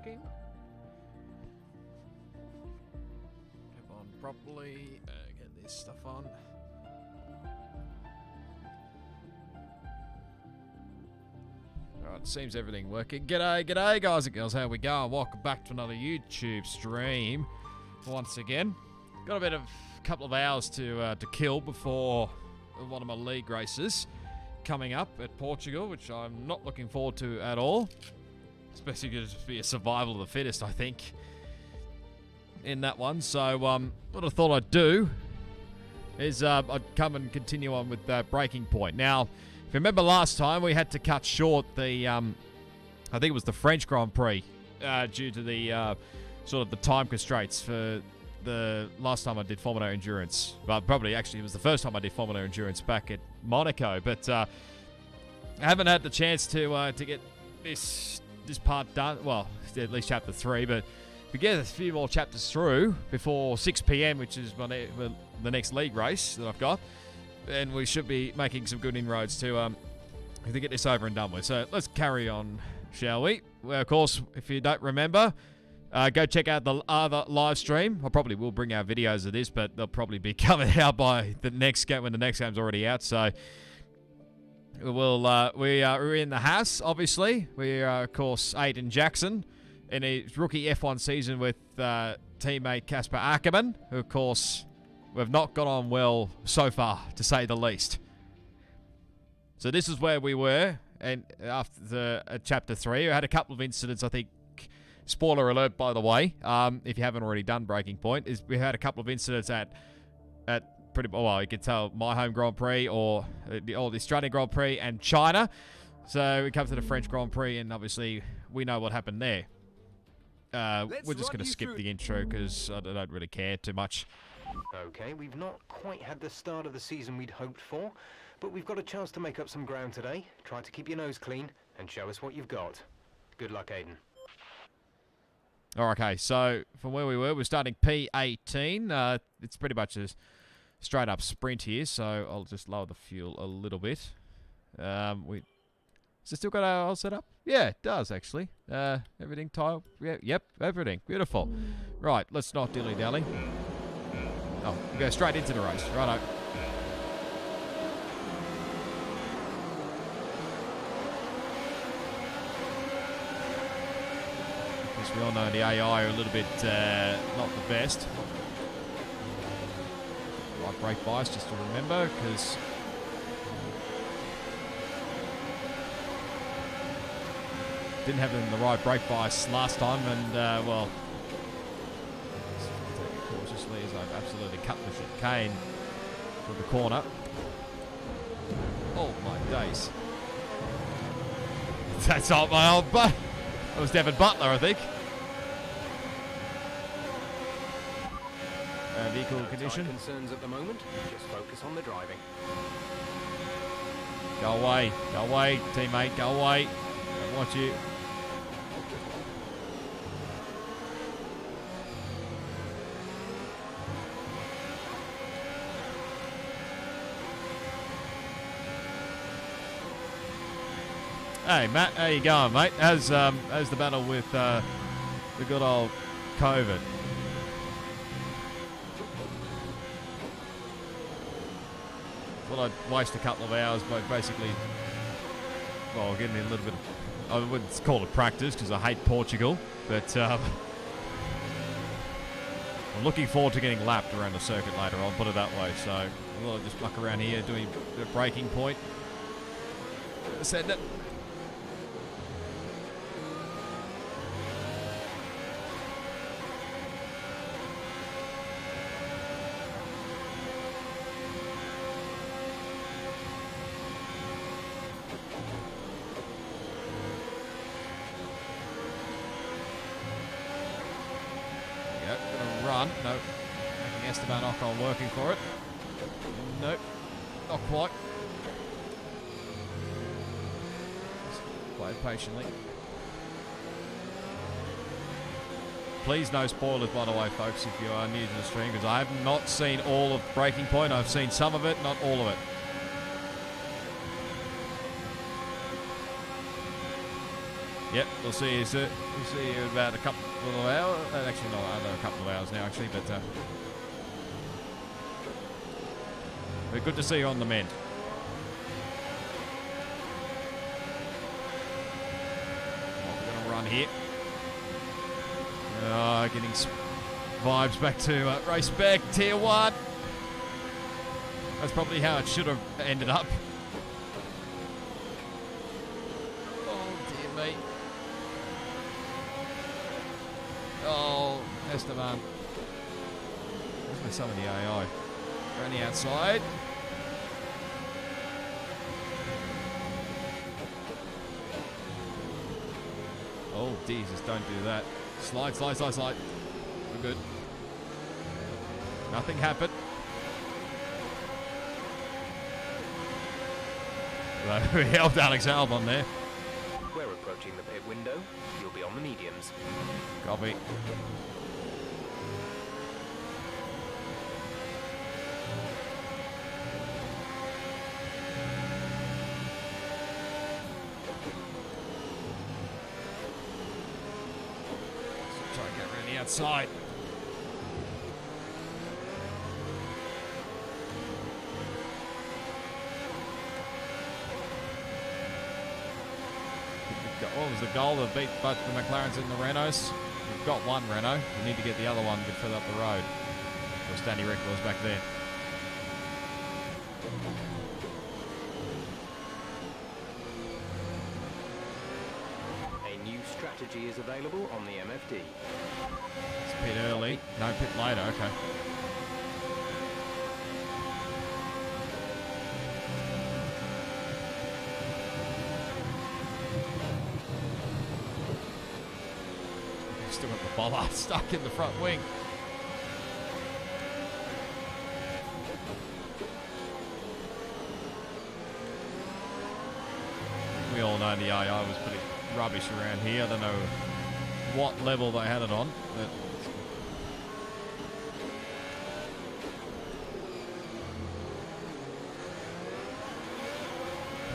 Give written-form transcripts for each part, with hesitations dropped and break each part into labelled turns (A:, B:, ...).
A: working? Have on properly. Get this stuff on. Alright, seems everything working. G'day guys and girls, how we going? Welcome back to another YouTube stream. Once again, got a couple of hours to kill before one of my league races coming up at Portugal, which I'm not looking forward to at all. Especially going to be a survival of the fittest, I think, in that one. So what I thought I'd do is I'd come and continue on with Breaking Point. Now, if you remember last time, we had to cut short the, I think it was the French Grand Prix, due to the sort of the time constraints for the last time I did Formula Endurance. Well, probably actually it was the first time I did Formula Endurance back at Monaco, but I haven't had the chance to get this part done. Well, at least chapter 3, but if we get a few more chapters through before 6 p.m, which is the next league race that I've got, and we should be making some good inroads to get this over and done with. So let's carry on, shall we? Well, of course, if you don't remember, go check out the other live stream. I probably will bring out videos of this, but they'll probably be coming out by the next game when the next game's already out. So we're in the Haas, obviously. We are, of course, Aiden Jackson in his rookie F1 season with teammate Casper Ackerman, who, of course, we've not got on well so far, to say the least. So this is where we were, and after chapter 3, we had a couple of incidents. I think, spoiler alert, by the way, if you haven't already done Breaking Point, is we had a couple of incidents at pretty well. You can tell my home Grand Prix or the Australian Grand Prix and China. So we come to the French Grand Prix, and obviously we know what happened there. We're just going to skip the intro because I don't really care too much.
B: Okay, we've not quite had the start of the season we'd hoped for, but we've got a chance to make up some ground today. Try to keep your nose clean and show us what you've got. Good luck, Aiden.
A: Okay, so from where we we're starting P18. It's pretty much a straight up sprint here, so I'll just lower the fuel a little bit. Has it still got our all set up? Yeah, it does actually. Everything tile. Yeah, yep, everything. Beautiful. Right, let's not dilly-dally. Oh, we go straight into the race. Righto. As we all know, the AI are a little bit not the best. Right brake bias, just to remember, because didn't have it in the right brake bias last time, and well, take it cautiously as I've absolutely cut the chicane for the corner. Oh my days! That's not my old butt. That was Devin Butler, I think. Vehicle condition.
B: Concerns at the moment. Just focus on the driving.
A: Go away, teammate, go away. Don't want you. Hey Matt, how you going, mate? How's the battle with the good old COVID? Thought I'd waste a couple of hours by basically, well, getting a little bit of, I wouldn't call it practice because I hate Portugal, but I'm looking forward to getting lapped around the circuit later on, put it that way. So I thought I'd just muck around here doing the Breaking Point. Send it. Run. Nope. Making Esteban Ocon working for it. Nope. Not quite. Just wait patiently. Please no spoilers, by the way, folks, if you are new to the stream, because I have not seen all of Breaking Point. I've seen some of it, not all of it. Yep, we'll see you soon. We'll see you in about a couple of hours. Actually, not another couple of hours now, actually, but we're good to see you on the mend. We're going to run here. Getting vibes back to race spec tier 1. That's probably how it should have ended up. Oh, dear me. Oh, Esteban. Where's some of the AI? Around the outside. Oh, Jesus, don't do that. Slide, slide, slide, slide. We're good. Nothing happened. We helped Alex Albon there.
B: We're approaching the pit window. You'll be on the mediums.
A: Copy. Try and get around the outside. What was the goal? To beat both the McLarens and the Renaults. We've got one Renault. We need to get the other one a bit further up the road. Of course, Danny Rick was back there.
B: A new strategy is available on the MFD.
A: It's a bit early. No, pit later. Okay. Still got the bollard stuck in the front wing. We all know the AI was pretty rubbish around here. I don't know what level they had it on, but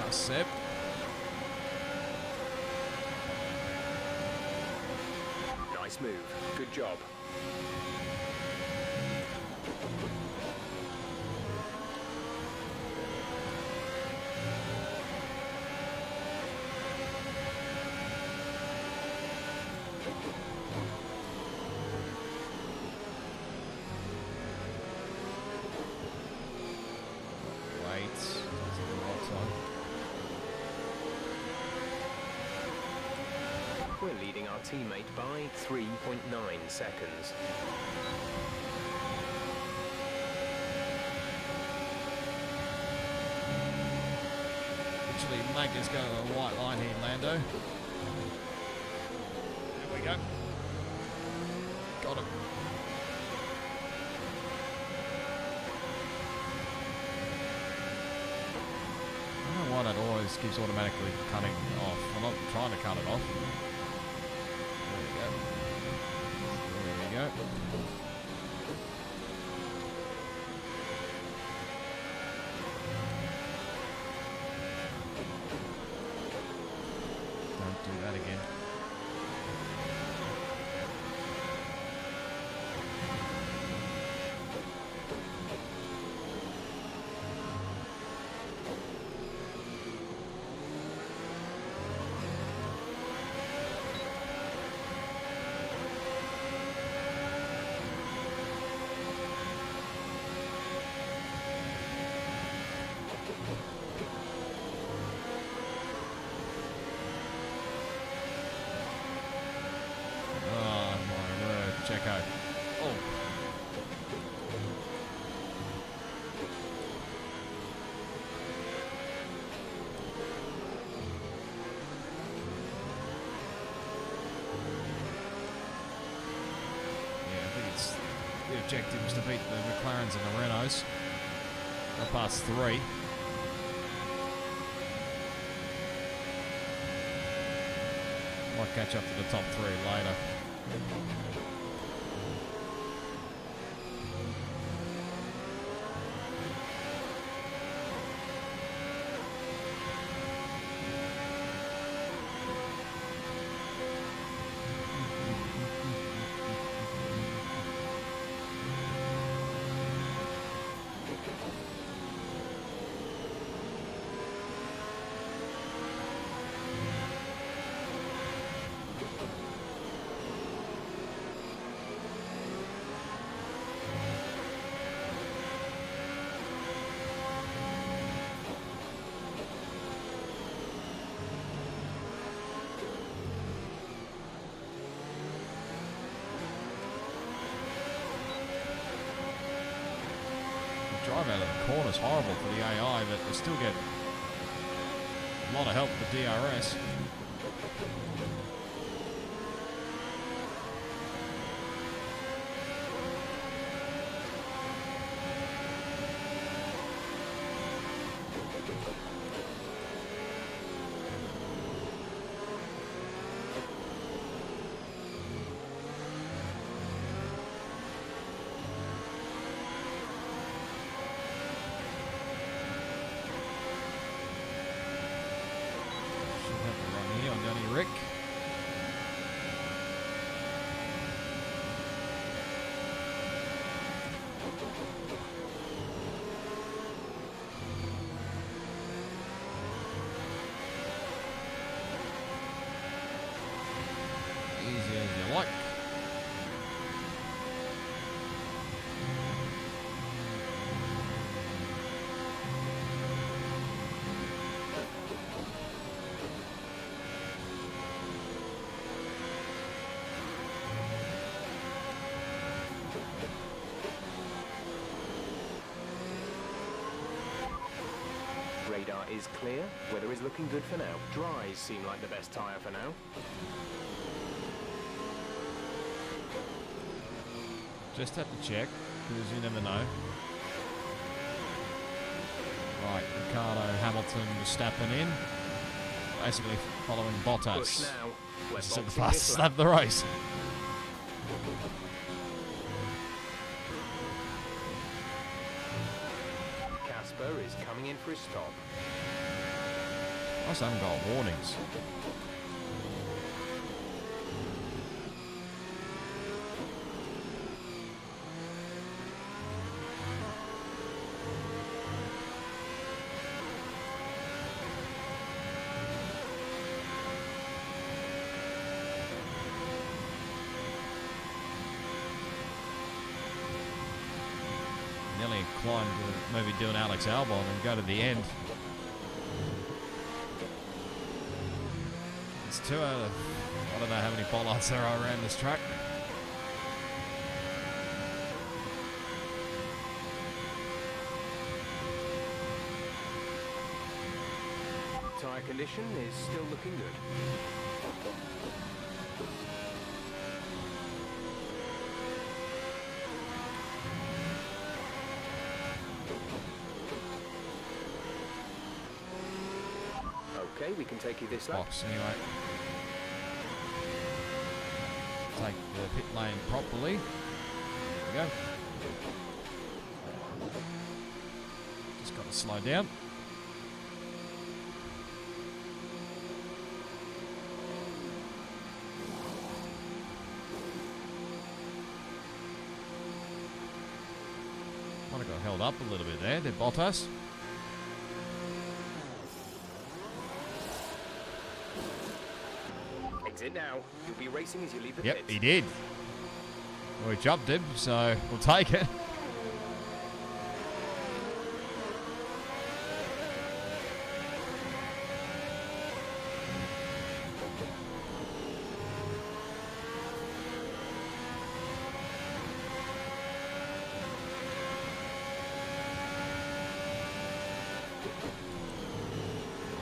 A: past Seb.
B: Nice move. Good job. We're leading our teammate by 3.9 seconds.
A: Literally, Mag is going to the white line here, Lando. There we go. Got him. I don't know why that always keeps automatically cutting off. I'm not trying to cut it off. There we go. Don't do that again. Checo. Oh. Yeah, I think it's the objective was to beat the McLarens and the Renaults. Got past 3. Might catch up to the top 3 later. drive out of the corner's horrible for the AI, but they still get a lot of help with the DRS. Rick. Easy as you like.
B: Radar is clear. Weather is looking good for now. Dries seem like the best tyre for now.
A: Just have to check, because you never know. Right, Ricardo, Hamilton, Verstappen in. Basically following Bottas.
B: Push now. We're
A: This is the
B: boxing
A: fastest
B: this
A: lap of the race.
B: Casper is coming in for his stop.
A: I just haven't got warnings. Nearly inclined to maybe do an Alex Albon and go to the end. It's 2 out of, I don't know how many bollards there are around this track.
B: Tyre condition is still looking good. Okay, we can take you this lap.
A: Box anyway. Take the pit lane properly. There we go. Just got to slow down. Might have got held up a little bit there. Did Bottas?
B: Exit now. You'll be racing as you leave the
A: Yep,
B: pits.
A: he did. Well, he jumped him, so we'll take it.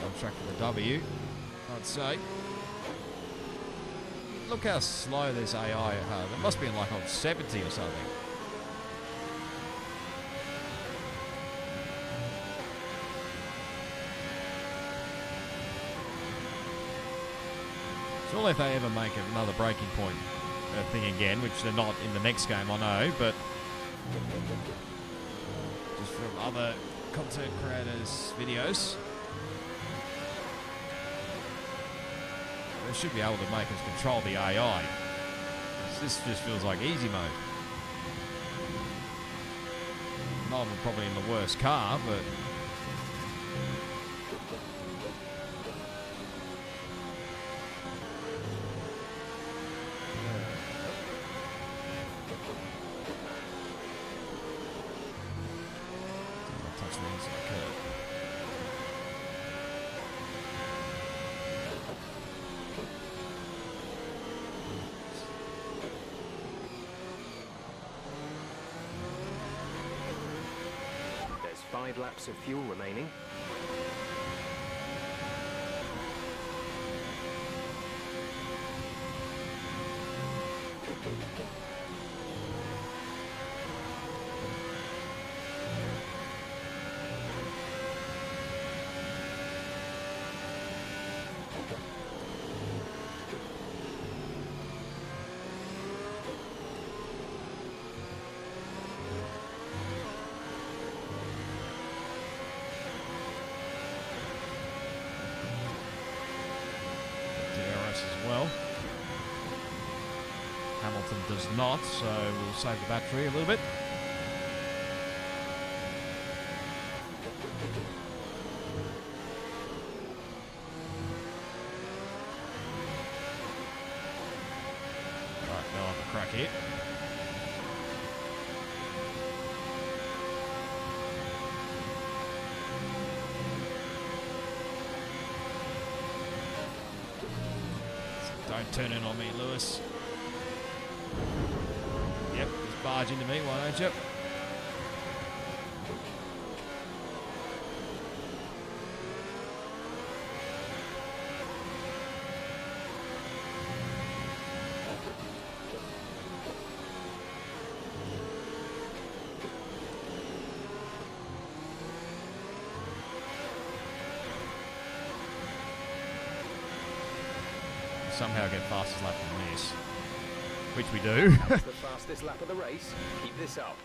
A: On track for the W, I'd say. Look how slow this AI has. It must be in like on 70 or something. Surely if they ever make another breaking point thing again, which they're not in the next game, I know, but just from other content creators' videos, they should be able to make us control the AI. This just feels like easy mode. Not probably in the worst car, but touch the inside curve.
B: 5 laps of fuel remaining.
A: As well. Hamilton does not, so we'll save the battery a little bit. Right, now I'll have a crack here. Don't turn in on me, Lewis. Yep, just barge into me, why don't you? Somehow get fastest lap on this, which we do.
B: That's the fastest lap of the race. Keep this up.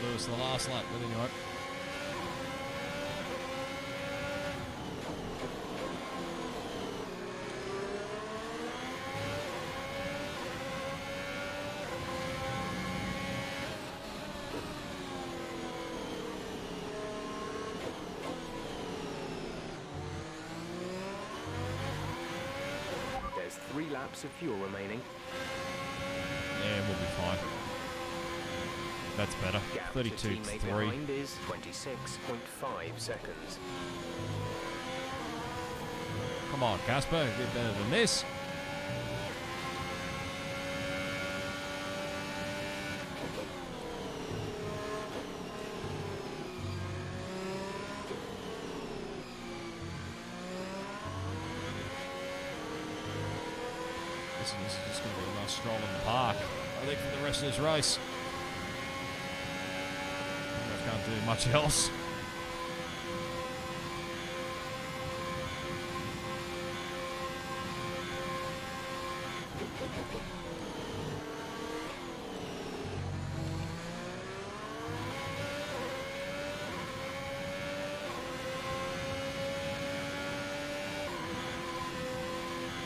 B: Lewis the last lap, but anyway. There's 3 laps of fuel remaining.
A: Yeah, we'll be fine. That's better. 32.3.
B: Behind is 26.5 seconds.
A: Come on, Casper, a bit better than this. This is just going to be a nice stroll in the park, I think, for the rest of this race. Can't do much else.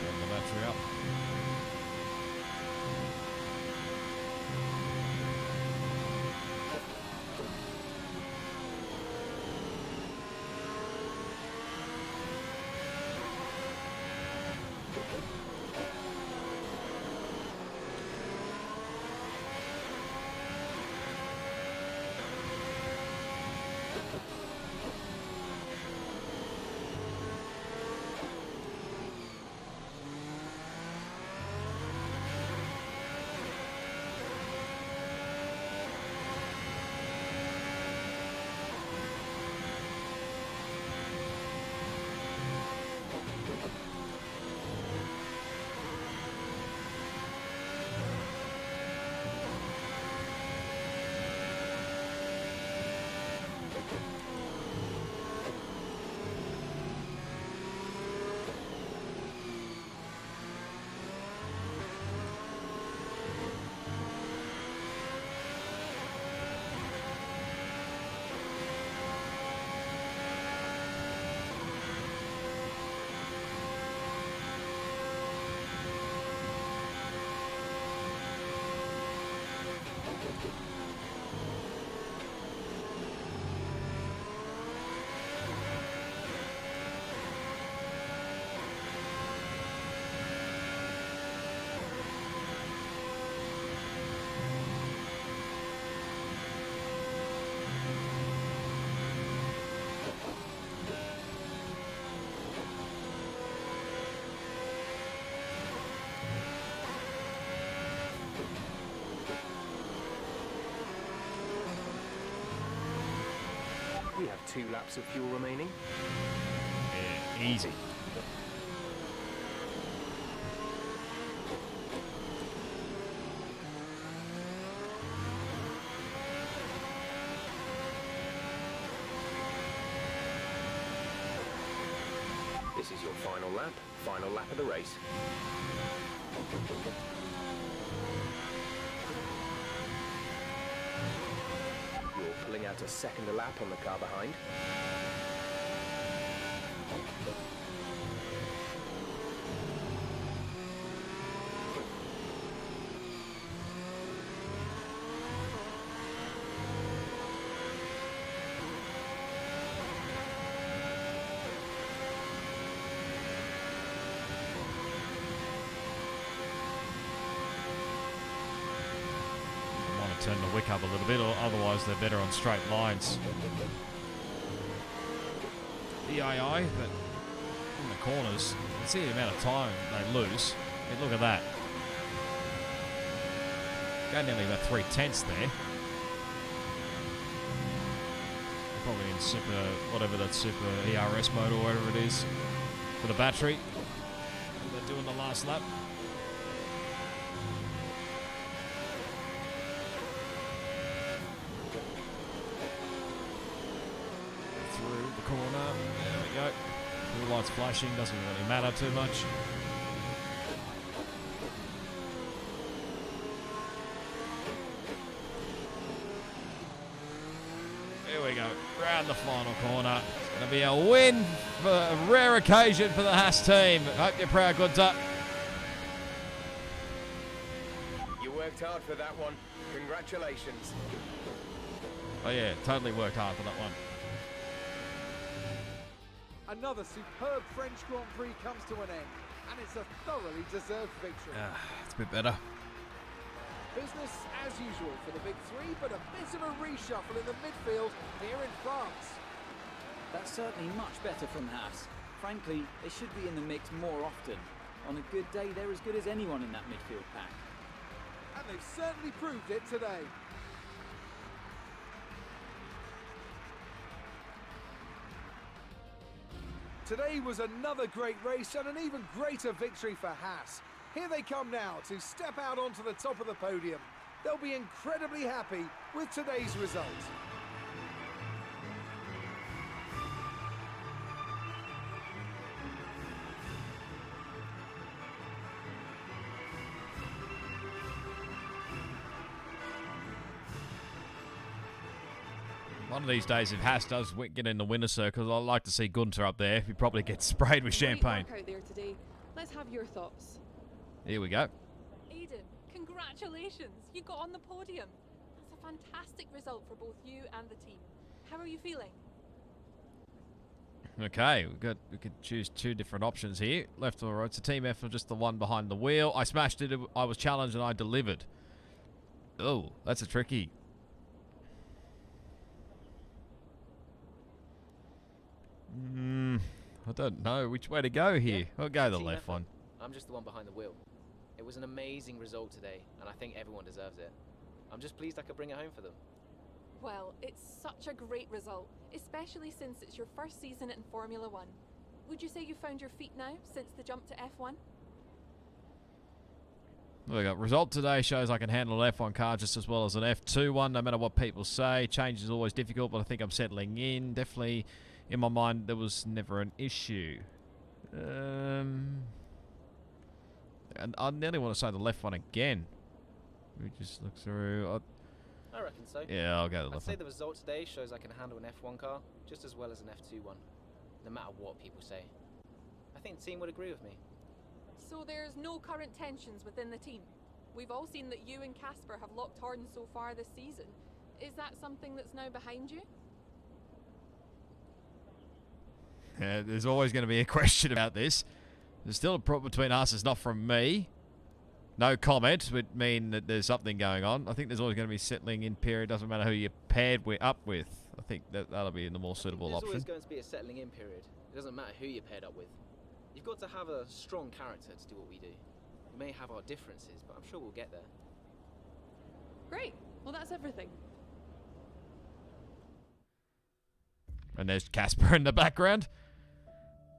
A: Getting the battery up.
B: We have 2 laps of fuel remaining.
A: Yeah, easy.
B: This is your final lap of the race. You're pulling out a second lap on the car behind.
A: Turn the wick up a little bit, or otherwise they're better on straight lines. The AI, but in the corners, you can see the amount of time they lose. I mean, look at that. Go nearly about 3/10 there. Probably in super, whatever that super ERS mode or whatever it is for the battery. They're doing the last lap. Corner, there we go. Blue light's flashing, doesn't really matter too much. Here we go, round the final corner. It's going to be a win for a rare occasion for the Haas team. Hope you're proud, Gunter.
B: You worked hard for that one. Congratulations.
A: Oh yeah, totally worked hard for that one.
C: Another superb French Grand Prix comes to an end, and it's a thoroughly deserved victory.
A: It's a bit better.
C: Business as usual for the big 3, but a bit of a reshuffle in the midfield here in France.
D: That's certainly much better from Haas. Frankly, they should be in the mix more often. On a good day, they're as good as anyone in that midfield pack.
C: And they've certainly proved it today. Today was another great race and an even greater victory for Haas. Here they come now to step out onto the top of the podium. They'll be incredibly happy with today's result.
A: One of these days, if Haas does get in the winner's circle, I'd like to see Gunter up there. He probably gets sprayed with champagne.
E: Great work out there today. Let's have your thoughts.
A: Here we go.
E: Aidan, congratulations. You got on the podium. That's a fantastic result for both you and the team. How are you feeling?
A: Okay, we could choose 2 different options here. Left or right. It's a team effort, just the one behind the wheel. I smashed it. I was challenged and I delivered. Oh, that's a tricky. I don't know which way to go here.
F: Yeah,
A: I'll go the
F: team
A: left
F: effort.
A: one.
F: I'm just the one behind the wheel. It was an amazing result today, and I think everyone deserves it. I'm just pleased I could bring it home for them.
E: Well, it's such a great result, especially since it's your first season in Formula One. Would you say you found your feet now since the jump to F1?
A: We got result today shows I can handle an F1 car just as well as an F2 one, no matter what people say. Change is always difficult, but I think I'm settling in. Definitely, in my mind, there was never an issue. And I nearly want to say the left one again. We just look through.
F: I reckon so.
A: Yeah, I'll go the
F: I'd
A: left
F: say
A: one.
F: the result today shows I can handle an F1 car just as well as an F2 one, no matter what people say. I think the team would agree with me.
E: So there's no current tensions within the team? We've all seen that you and Casper have locked horns so far this season. Is that something that's now behind you?
A: There's always going to be a question about this. There's still a problem between us. It's not from me. No comment would mean that there's something going on. I think there's always going to be settling in period. Doesn't matter who you're paired up with. I think that'll be the more suitable option.
F: There's always going to be a settling in period. It doesn't matter who you're paired up with. You've got to have a strong character to do what we do. We may have our differences, but I'm sure we'll get there.
E: Great. Well, that's everything.
A: And there's Casper in the background.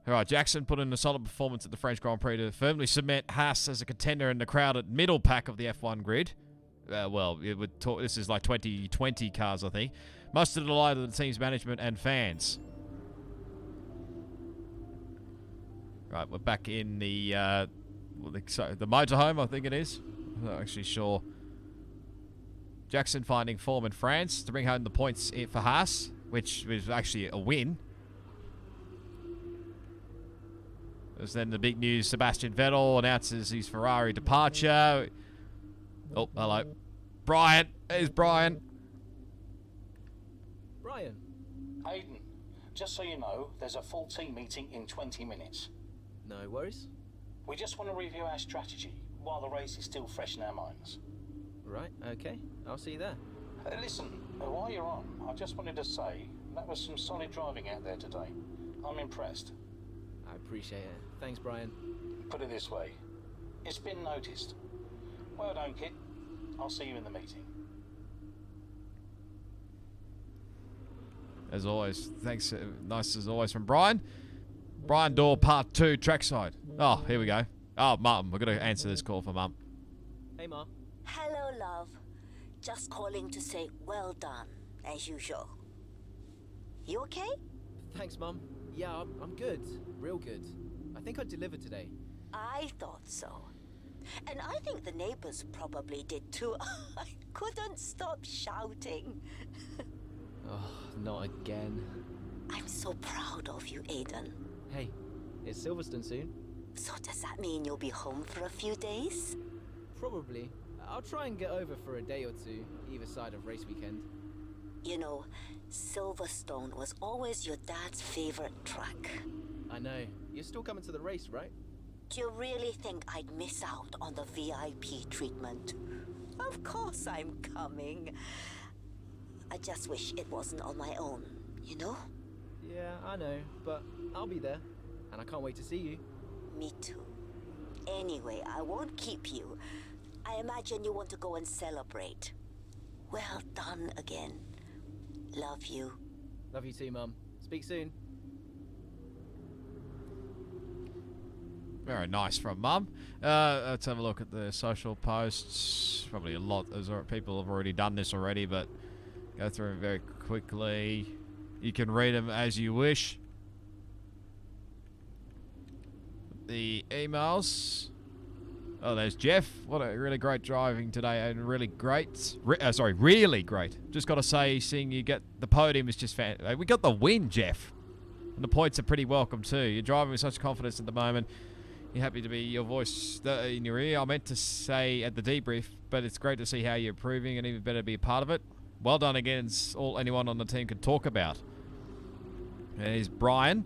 A: All right, Jackson put in a solid performance at the French Grand Prix to firmly cement Haas as a contender in the crowded middle pack of the F1 grid. Well, it would talk, this is like 2020 cars, I think. Much to the delight of the team's management and fans. Right, we're back in the motorhome, I think it is. I'm not actually sure. Jackson finding form in France to bring home the points for Haas, which was actually a win. There's then the big news, Sebastian Vettel announces his Ferrari departure. Oh, hello. Brian. There's Brian.
F: Brian.
G: Hayden, just so you know, there's a full team meeting in 20 minutes.
F: No worries.
G: We just want to review our strategy while the race is still fresh in our minds.
F: Right, okay. I'll see you there.
G: Listen, while you're on, I just wanted to say that was some solid driving out there today. I'm impressed.
F: I appreciate it. Thanks, Brian.
G: Put it this way, it's been noticed. Well done, kid. I'll see you in the meeting.
A: As always, thanks. Nice as always from Brian. Brian Dorr, part 2, trackside. Oh, here we go. Oh, Mum. We've got to answer this call for Mum.
F: Hey, Ma.
H: Hello, love. Just calling to say well done, as usual. You okay?
F: Thanks, Mum. Yeah, I'm good. Real good. I think I delivered today.
H: I thought so. And I think the neighbors probably did too. I couldn't stop shouting.
F: Oh, not again.
H: I'm so proud of you, Aiden.
F: Hey, it's Silverstone soon.
H: So does that mean you'll be home for a few days?
F: Probably. I'll try and get over for a day or two, either side of race weekend.
H: You know, Silverstone was always your dad's favorite track.
F: I know. You're still coming to the race, right?
H: Do you really think I'd miss out on the VIP treatment? Of course I'm coming. I just wish it wasn't on my own, you know?
F: Yeah, I know, but I'll be there. And I can't wait to see you.
H: Me too. Anyway, I won't keep you. I imagine you want to go and celebrate. Well done again. Love you.
F: Love you too, Mum. Speak soon.
A: Very nice from Mum. Let's have a look at the social posts. Probably a lot. People have already done this already, but go through them very quickly. You can read them as you wish. The emails. Oh, there's Jeff. What a really great driving today, and really great. Really great. Just got to say, seeing you get the podium is just fantastic. We got the win, Jeff. And the points are pretty welcome too. You're driving with such confidence at the moment. You're happy to be your voice in your ear. I meant to say at the debrief, but it's great to see how you're improving, and even better to be a part of it. Well done again. It's all anyone on the team can talk about. And here's Brian.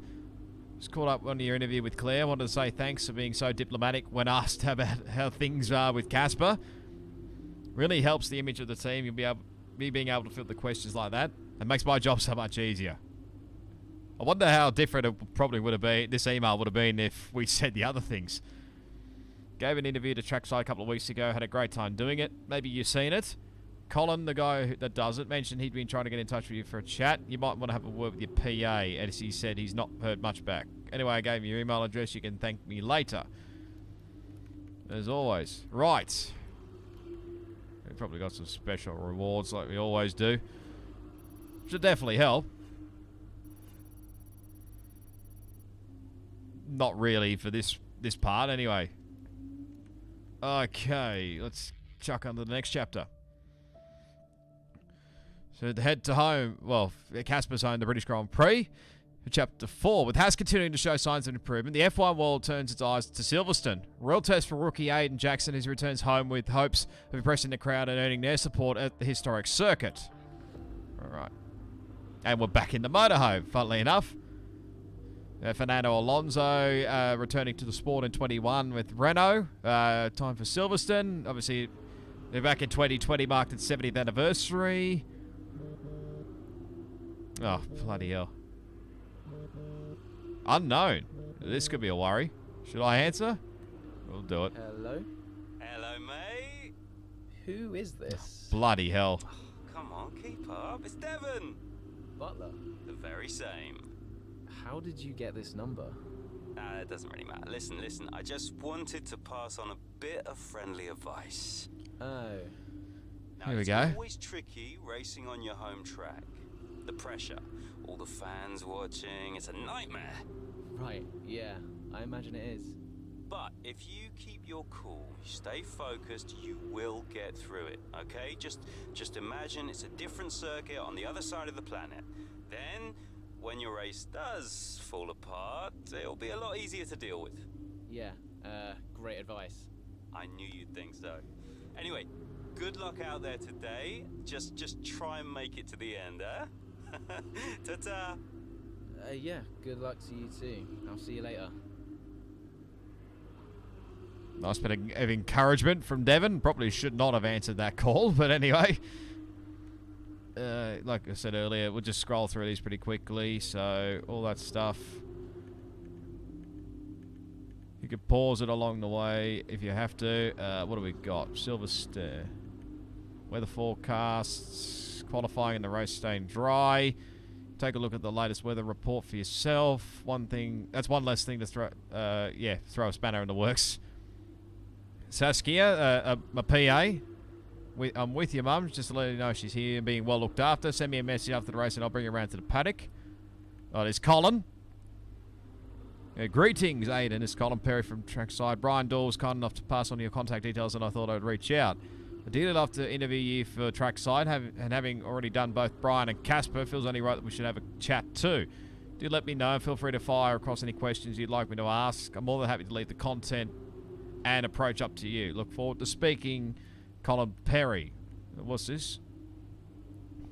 A: Just caught up on your interview with Claire. Wanted to say thanks for being so diplomatic when asked about how things are with Casper. Really helps the image of the team. You'll be able, me being able to field the questions like that. It makes my job so much easier. I wonder how different it probably would have been. This email would have been if we said the other things. Gave an interview to Trackside a couple of weeks ago. Had a great time doing it. Maybe you've seen it. Colin, the guy that does it, mentioned he'd been trying to get in touch with you for a chat. You might want to have a word with your PA, as he said he's not heard much back. Anyway, I gave you your email address. You can thank me later. As always. Right. We've probably got some special rewards like we always do. Should definitely help. Not really for this part, anyway. Okay, let's chuck on to the next chapter. So to head to home, well, Casper's home, the British Grand Prix. Chapter 4. With Haas continuing to show signs of improvement, the F1 world turns its eyes to Silverstone. Real test for rookie Aiden Jackson as he returns home with hopes of impressing the crowd and earning their support at the historic circuit. Alright. And we're back in the motorhome, funnily enough. Fernando Alonso returning to the sport in 21 with Renault. Time for Silverstone. Obviously, they're back in 2020, marked its 70th anniversary. Oh, bloody hell. Unknown. This could be a worry. Should I answer? We'll do it.
F: Hello?
I: Hello, mate.
F: Who is this?
A: Bloody hell.
I: Oh, come on, keep up. It's Devon.
F: Butler.
I: The very same.
F: How did you get this number?
I: It doesn't really matter. Listen. I just wanted to pass on a bit of friendly advice.
F: Oh.
I: Now,
A: Here we
I: it's
A: go.
I: always tricky racing on your home track. The pressure, all the fans watching, it's a nightmare.
F: Right, yeah, I imagine it is.
I: But if you keep your cool, you stay focused, you will get through it, okay? Just imagine it's a different circuit on the other side of the planet. Then, when your race does fall apart, it'll be a lot easier to deal with.
F: Yeah, great advice.
I: I knew you'd think so. Anyway, good luck out there today. Just try and make it to the end, huh? Ta-ta!
F: Yeah, good luck to you too. I'll see you later.
A: Nice bit of encouragement from Devon. Probably should not have answered that call, but anyway. Like I said earlier, we'll just scroll through these pretty quickly. So, all that stuff. You could pause it along the way if you have to. What do we got? Silverstone. Weather forecasts. Qualifying in the race staying dry. Take a look at the latest weather report for yourself. That's one less thing to throw a spanner in the works. Saskia, my PA. I'm with your mum, just to let you know she's here and being well looked after. Send me a message after the race and I'll bring you around to the paddock. Oh, there's Colin. Greetings, Aiden. It's Colin Perry from Trackside. Brian Dawes was kind enough to pass on your contact details and I thought I'd reach out. I'd dearly love to interview you for Trackside, and having already done both Brian and Casper, feels only right that we should have a chat too. Do let me know. Feel free to fire across any questions you'd like me to ask. I'm more than happy to leave the content and approach up to you. Look forward to speaking, Colin Perry. What's this?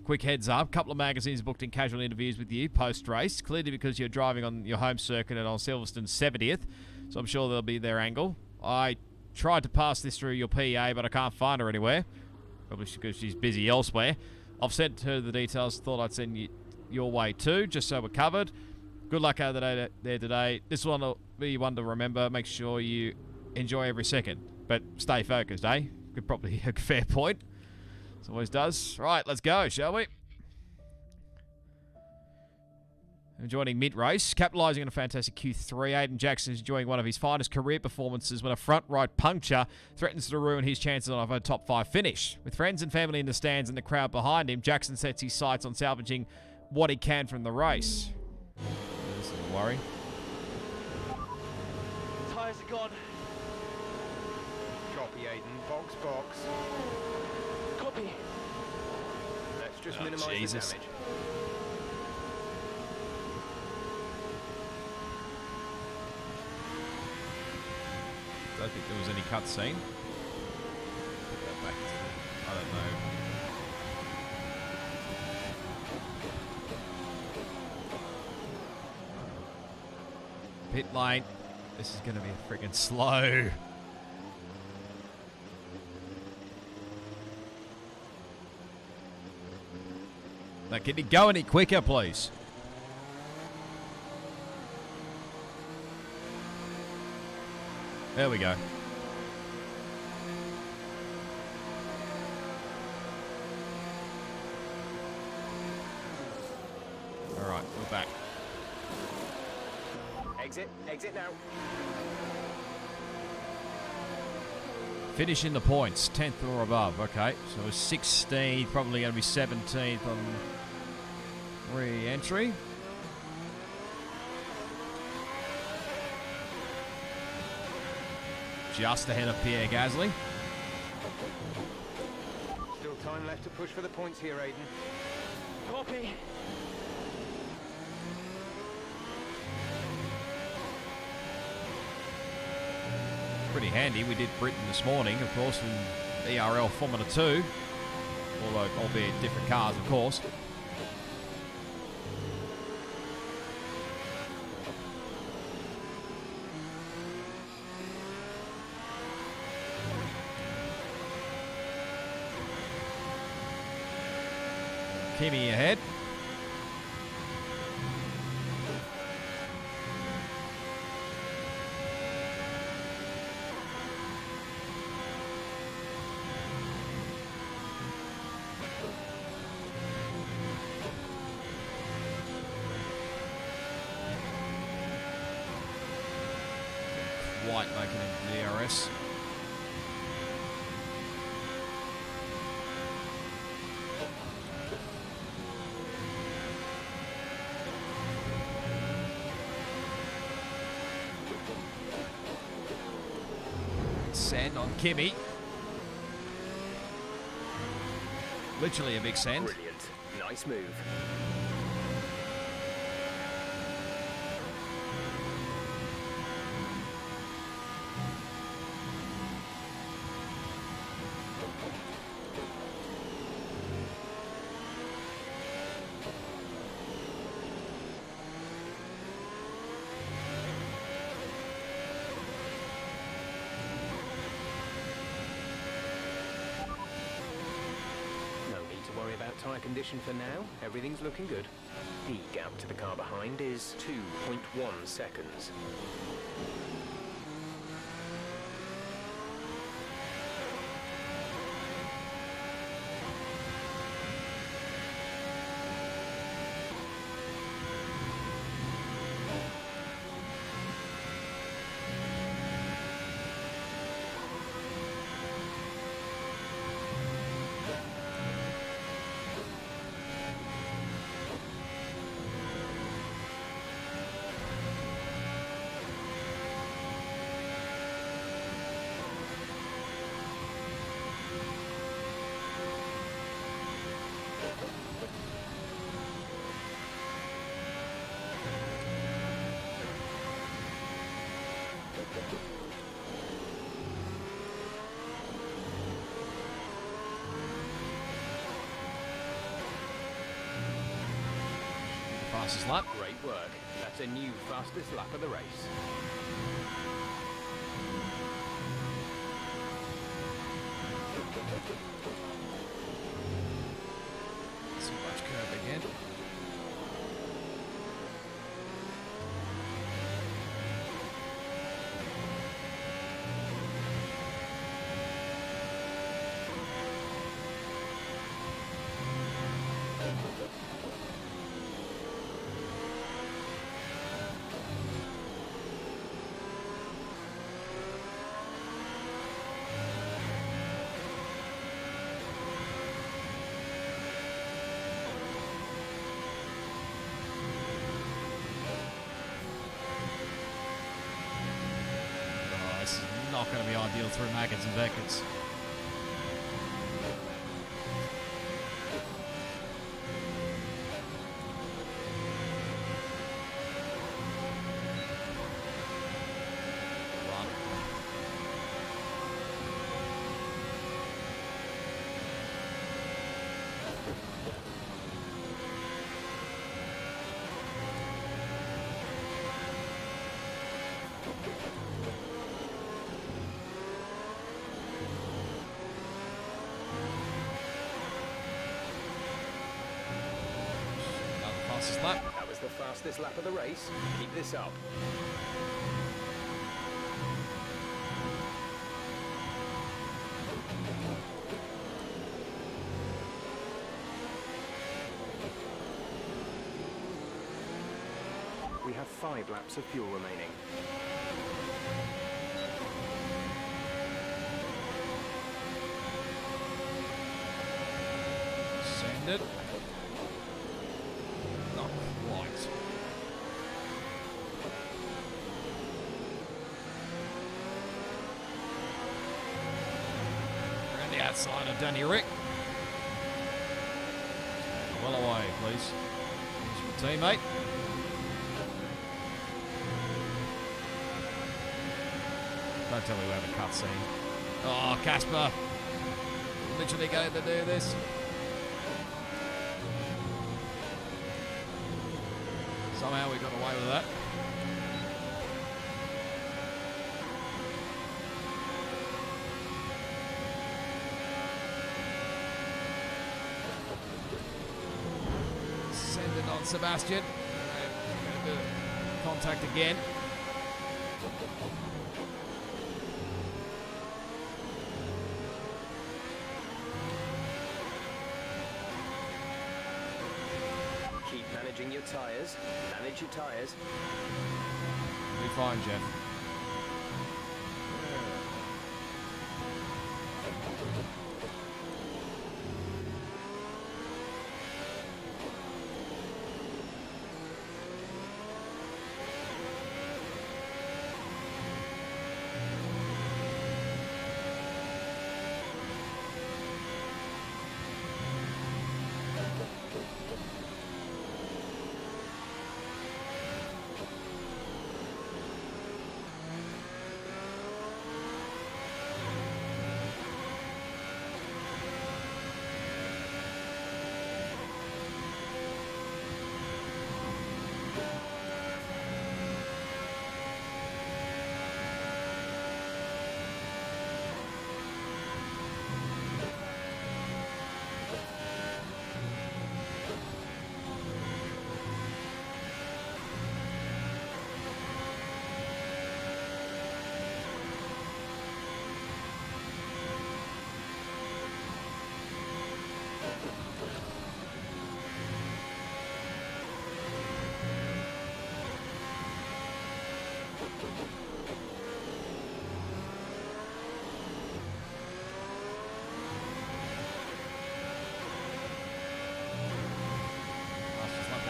A: Quick heads up. Couple of magazines booked in casual interviews with you post-race, clearly because you're driving on your home circuit and on Silverstone's 70th, so I'm sure they'll be their angle. I tried to pass this through your PA, but I can't find her anywhere. Probably because she's busy elsewhere. I've sent her the details. Thought I'd send you your way too, just so we're covered. Good luck out there today. This one will be one to remember. Make sure you enjoy every second, but stay focused, eh? Good, probably a fair point. As always does. Right, let's go, shall we? Joining mid-race, capitalising on a fantastic Q3, Aiden Jackson is enjoying one of his finest career performances when a front right puncture threatens to ruin his chances of a top 5 finish. With friends and family in the stands and the crowd behind him, Jackson sets his sights on salvaging what he can from the race. This is a worry.
J: Tyres are gone.
B: Copy, Aiden. Box.
J: Copy.
B: Let's just minimise the
A: Jesus.
B: damage.
A: I don't think there was any cutscene. Put that back to, I don't know. Pit lane. This is going to be freaking slow. Now, can you go any quicker, please? There we go. All right, we're back.
B: Exit now.
A: Finishing the points, 10th or above. Okay, so we're 16th, probably going to be 17th on re-entry. Just ahead of Pierre Gasly.
B: Still time left to push for the points here, Aiden.
J: Copy.
A: pretty handy. We did Britain this morning, of course, in ERL Formula 2, although albeit different cars, of course. Kimi ahead. Quite making it into the DRS. Send on Kimi. Literally a big send.
B: Brilliant. Nice move. Tyre condition for now, everything's looking good. The gap to the car behind is 2.1 seconds.
A: Fastest lap.
B: Great work. That's a new fastest lap of the race.
A: Too much curve again. Not going to be ideal through Maggots and Beckett's. Fastest lap.
B: That was the fastest lap of the race. Keep this up. We have 5 laps of fuel remaining.
A: Send it. Not quite. Around the outside of Danny Rick. Well away, please. Here's your teammate. Don't tell me we have a cutscene. Oh, Casper. Literally going to do this. Somehow we got away with that. Send it on Sebastian. Contact again.
B: Keep managing your tyres. Manage your tyres.
A: Be fine, Jeff.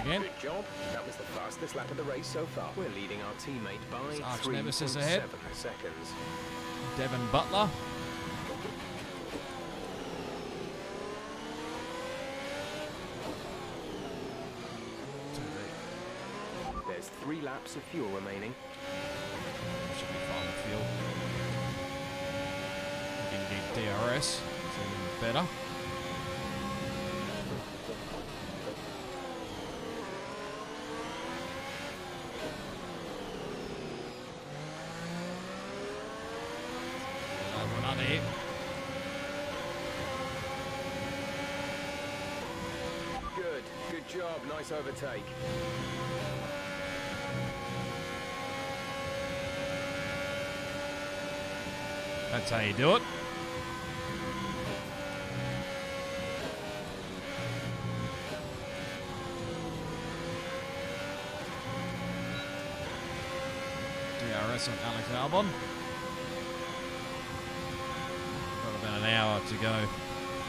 A: Again.
B: Good job. That was the fastest lap of the race so far. We're leading our teammate by
A: Arch
B: 3.7
A: nemesis ahead.
B: seconds.
A: Devon Butler.
B: There's 3 laps of fuel remaining.
A: Should be fine with fuel. We can get DRS. It's even better. Another hit.
B: Good job. Nice overtake.
A: That's how you do it. DRS on Alex Albon. Got about an hour to go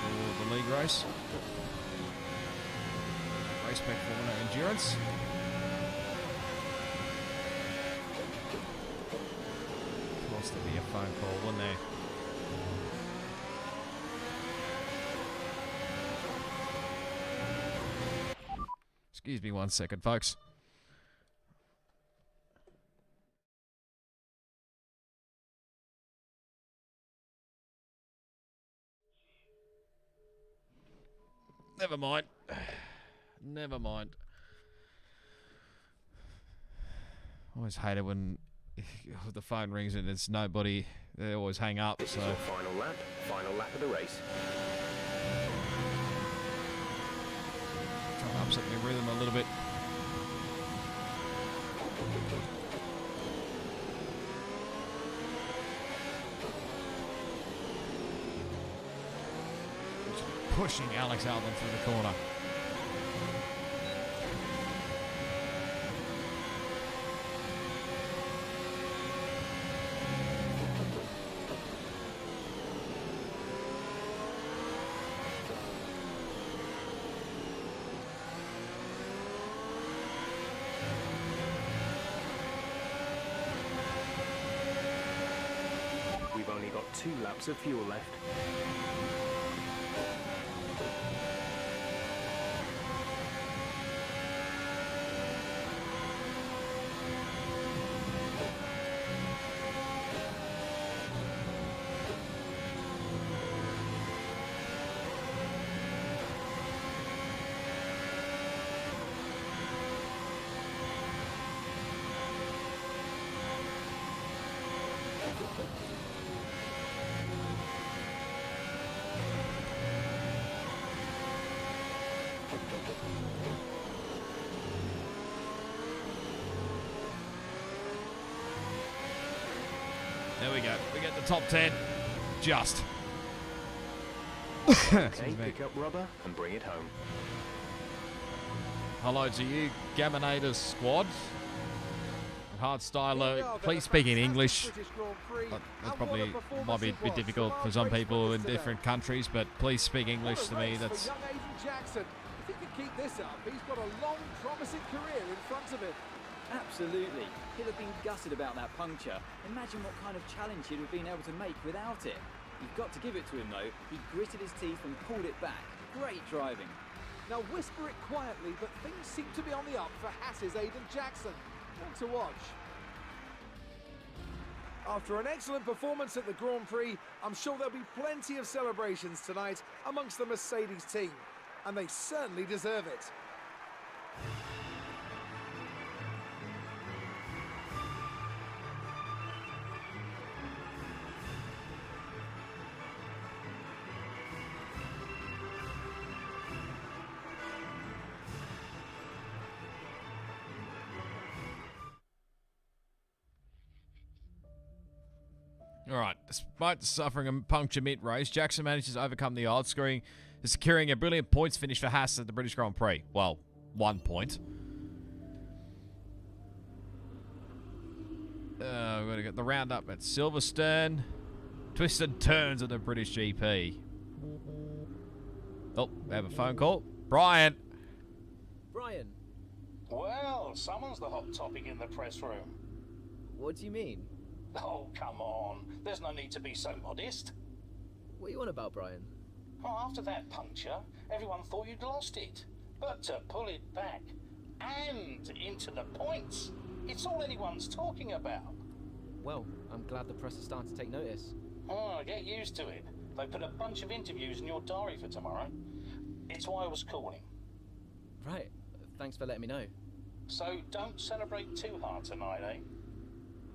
A: for the league race. Race pack Formula Endurance. Of course, there'd be a phone call, wouldn't there? Excuse me 1 second, folks. Never mind. Never mind. Always hate it when the phone rings and it's nobody. They always hang up.
B: This
A: So
B: is your final lap of the race.
A: trying to upset my rhythm a little bit. Pushing Alex Albon through the corner.
B: We've only got 2 laps of fuel left.
A: There we go. We get the top 10. Just.
B: Okay, pick up rubber and bring it home.
A: Hello to you, Gaminator's squad. Hardstyler, please speak in English. That probably might be a bit difficult for some people in different countries, but please speak English to me. That's.
C: Young Aiden Jackson. If he can keep this up, he's got a long, promising career in front of him.
D: Absolutely. He'll have been gutted about that puncture. Imagine what kind of challenge he'd have been able to make without it. You've got to give it to him though. He gritted his teeth and pulled it back. Great driving.
C: Now whisper it quietly, but things seem to be on the up for Haas's Aiden Jackson. One to watch. After an excellent performance at the Grand Prix, I'm sure there'll be plenty of celebrations tonight amongst the Mercedes team. And they certainly deserve it.
A: Alright, despite suffering a puncture mid-race, Jackson manages to overcome the odds, securing a brilliant points finish for Haas at the British Grand Prix. Well, 1 point. We're going to get the roundup at Silverstone. Twisted turns at the British GP. Oh, we have a phone call. Brian!
F: Brian,
G: Well, someone's the hot topic in the press room.
F: what do you mean?
G: Oh, come on. There's no need to be so modest.
F: What are you on about, Brian?
G: Oh, after that puncture, everyone thought you'd lost it. But to pull it back and into the points, it's all anyone's talking about.
F: Well, I'm glad the press is starting to take notice.
G: Oh, get used to it. They put a bunch of interviews in your diary for tomorrow. It's why I was calling.
F: Right, thanks for letting me know.
G: So don't celebrate too hard tonight, eh?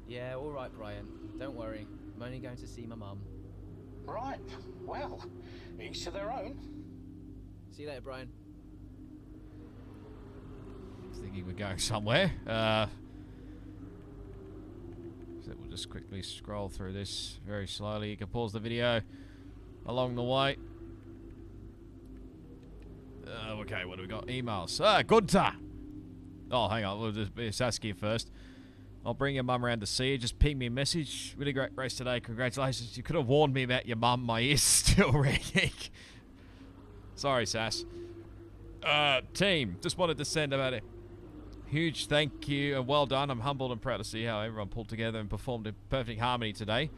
F: Yeah, all right, Brian. Don't worry. I'm only going to see my mum.
G: Right. Well, each to their own.
F: See you later, Brian.
A: Thinking we're going somewhere. So we'll just quickly scroll through this very slowly. You can pause the video along the way. Okay, what do we got? Emails. Gunter! Oh, hang on. We'll just ask you first. I'll bring your mum around to see you. Just ping me a message. Really great race today. Congratulations. You could have warned me about your mum. My ear's still ringing. Sorry, Sass. Team, just wanted to send about a huge thank you and well done. I'm humbled and proud to see how everyone pulled together and performed in perfect harmony today.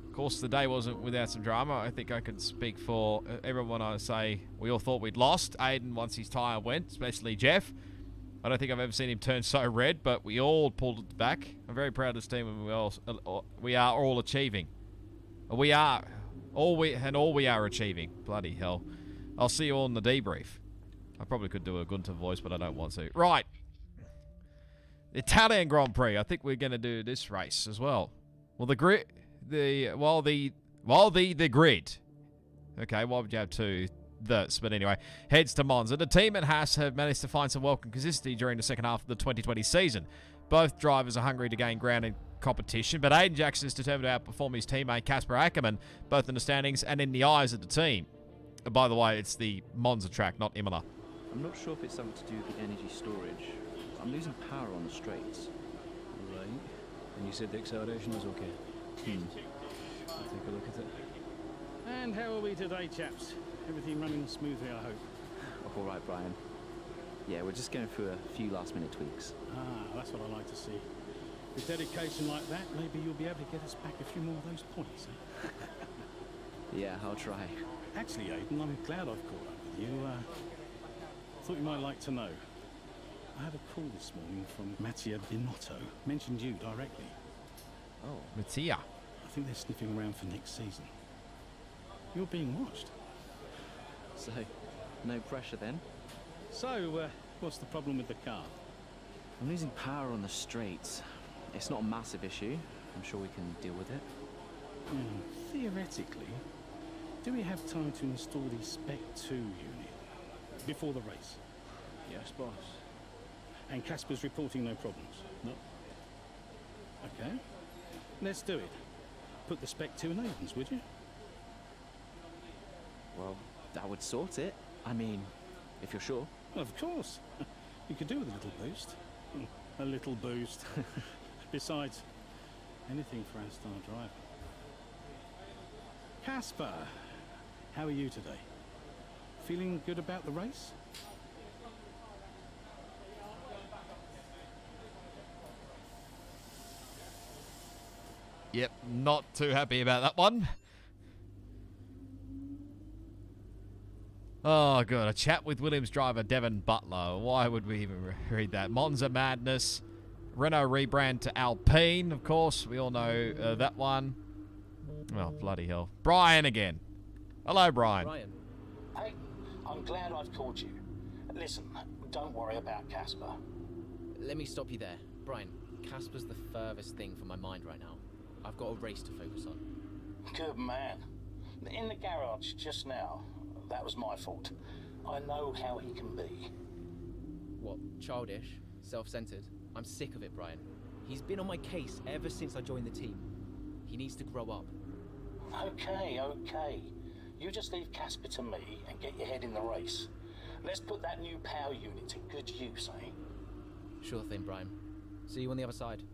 A: Of course, the day wasn't without some drama. I think I can speak for everyone. I say we all thought we'd lost. Aiden, once his tyre went, especially Jeff. I don't think I've ever seen him turn so red, but we all pulled it back. I'm very proud of this team, and we are all achieving. All we are achieving. Bloody hell. I'll see you all in the debrief. I probably could do a Gunter voice, but I don't want to. Right. Italian Grand Prix. I think we're going to do this race as well. Well, the grid. The grid. Okay, why would you have two? But anyway, heads to Monza. The team at Haas have managed to find some welcome consistency during the second half of the 2020 season. Both drivers are hungry to gain ground in competition, but Aiden Jackson is determined to outperform his teammate Casper Ackerman, both in the standings and in the eyes of the team. And by the way, it's the Monza track, not Imola.
J: I'm not sure if it's something to do with the energy storage. I'm losing power on the straights.
K: Right. And you said the acceleration was okay? I'll take a look at it.
L: And how are we today, chaps? Everything running smoothly, I hope.
J: All right, Brian. Yeah, we're just going through a few last-minute tweaks.
L: Ah, that's what I like to see. With dedication like that, maybe you'll be able to get us back a few more of those points, eh?
J: Yeah, I'll try.
L: Actually, Aiden, I'm glad I've caught up with you. Thought you might like to know. I had a call this morning from Mattia Binotto. Mentioned you directly.
A: Oh, Mattia.
L: I think they're sniffing around for next season. You're being watched.
J: So, no pressure then?
L: So, what's the problem with the car?
J: I'm losing power on the straights. It's not a massive issue. I'm sure we can deal with it.
L: Theoretically, do we have time to install the Spec 2 unit before the race?
K: Yes, boss.
L: And Casper's reporting no problems?
K: No.
L: Okay. Let's do it. Put the Spec 2 in Athens, would you?
J: Well, that would sort it. I mean, if you're sure.
L: Of course. You could do with a little boost. A little boost. Besides, anything for our star driver. Casper, how are you today? Feeling good about the race?
A: Yep, not too happy about that one. Oh, God. A chat with Williams driver Devon Butler. Why would we even read that? Monza Madness. Renault rebrand to Alpine, of course. We all know that one. Oh, bloody hell. Brian again. Hello, Brian.
F: Brian.
G: Hey, I'm glad I've called you. Listen, don't worry about Casper.
F: Let me stop you there. Brian, Casper's the furthest thing from my mind right now. I've got a race to focus on.
G: Good man. In the garage just now, that was my fault. I know how he can be.
F: What, childish? Self-centered? I'm sick of it, Brian. He's been on my case ever since I joined the team. He needs to grow up.
G: Okay. You just leave Casper to me and get your head in the race. Let's put that new power unit to good use, eh?
F: Sure thing, Brian. See you on the other side.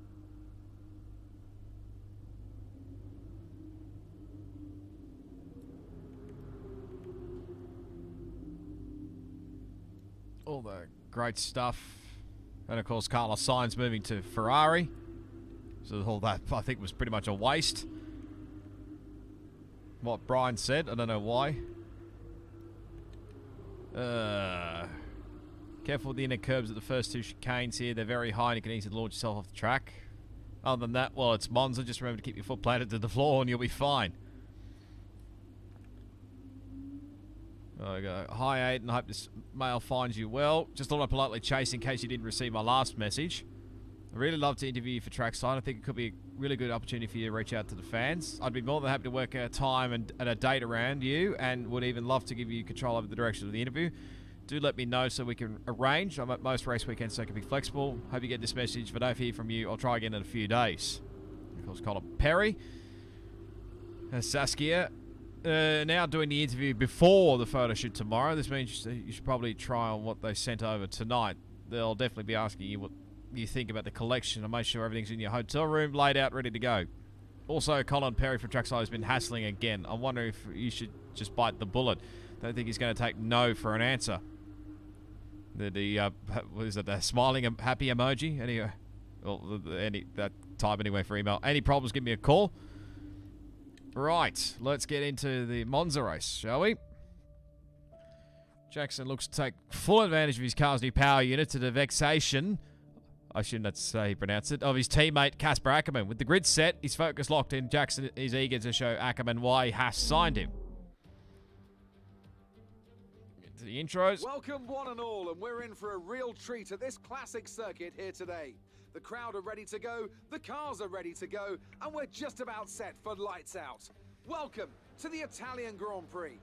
A: All the great stuff. And, of course, Carlos Sainz moving to Ferrari. So all that, I think, was pretty much a waste. What Brian said, I don't know why. Careful with the inner curbs at the first two chicanes here. They're very high and you can easily launch yourself off the track. Other than that, well, it's Monza. Just remember to keep your foot planted to the floor and you'll be fine. There we go. Hi, Aiden. I hope this mail finds you well. Just thought I'd politely chase in case you didn't receive my last message. I'd really love to interview you for Trackside. I think it could be a really good opportunity for you to reach out to the fans. I'd be more than happy to work a time and a date around you and would even love to give you control over the direction of the interview. Do let me know so we can arrange. I'm at most race weekends so I can be flexible. Hope you get this message. If I don't hear from you, I'll try again in a few days. Of course, Colin Perry. Saskia. Now doing the interview before the photo shoot tomorrow. This means you should probably try on what they sent over tonight. They'll definitely be asking you what you think about the collection and make sure everything's in your hotel room, laid out, ready to go. Also, Colin Perry from Trackside has been hassling again. I'm wondering if you should just bite the bullet. Don't think he's going to take no for an answer. What is it, the smiling happy emoji? That type anyway for email. Any problems, give me a call. Right, let's get into the Monza race, shall we? Jackson looks to take full advantage of his car's new power unit to the vexation, I shouldn't have to say he pronounced it, of his teammate Casper Ackerman. With the grid set, his focus locked in, Jackson is eager to show Ackerman why Haas signed him. Get to the intros.
C: Welcome one and all, and we're in for a real treat at this classic circuit here today. The crowd are ready to go, the cars are ready to go, and we're just about set for lights out. Welcome to the Italian Grand Prix.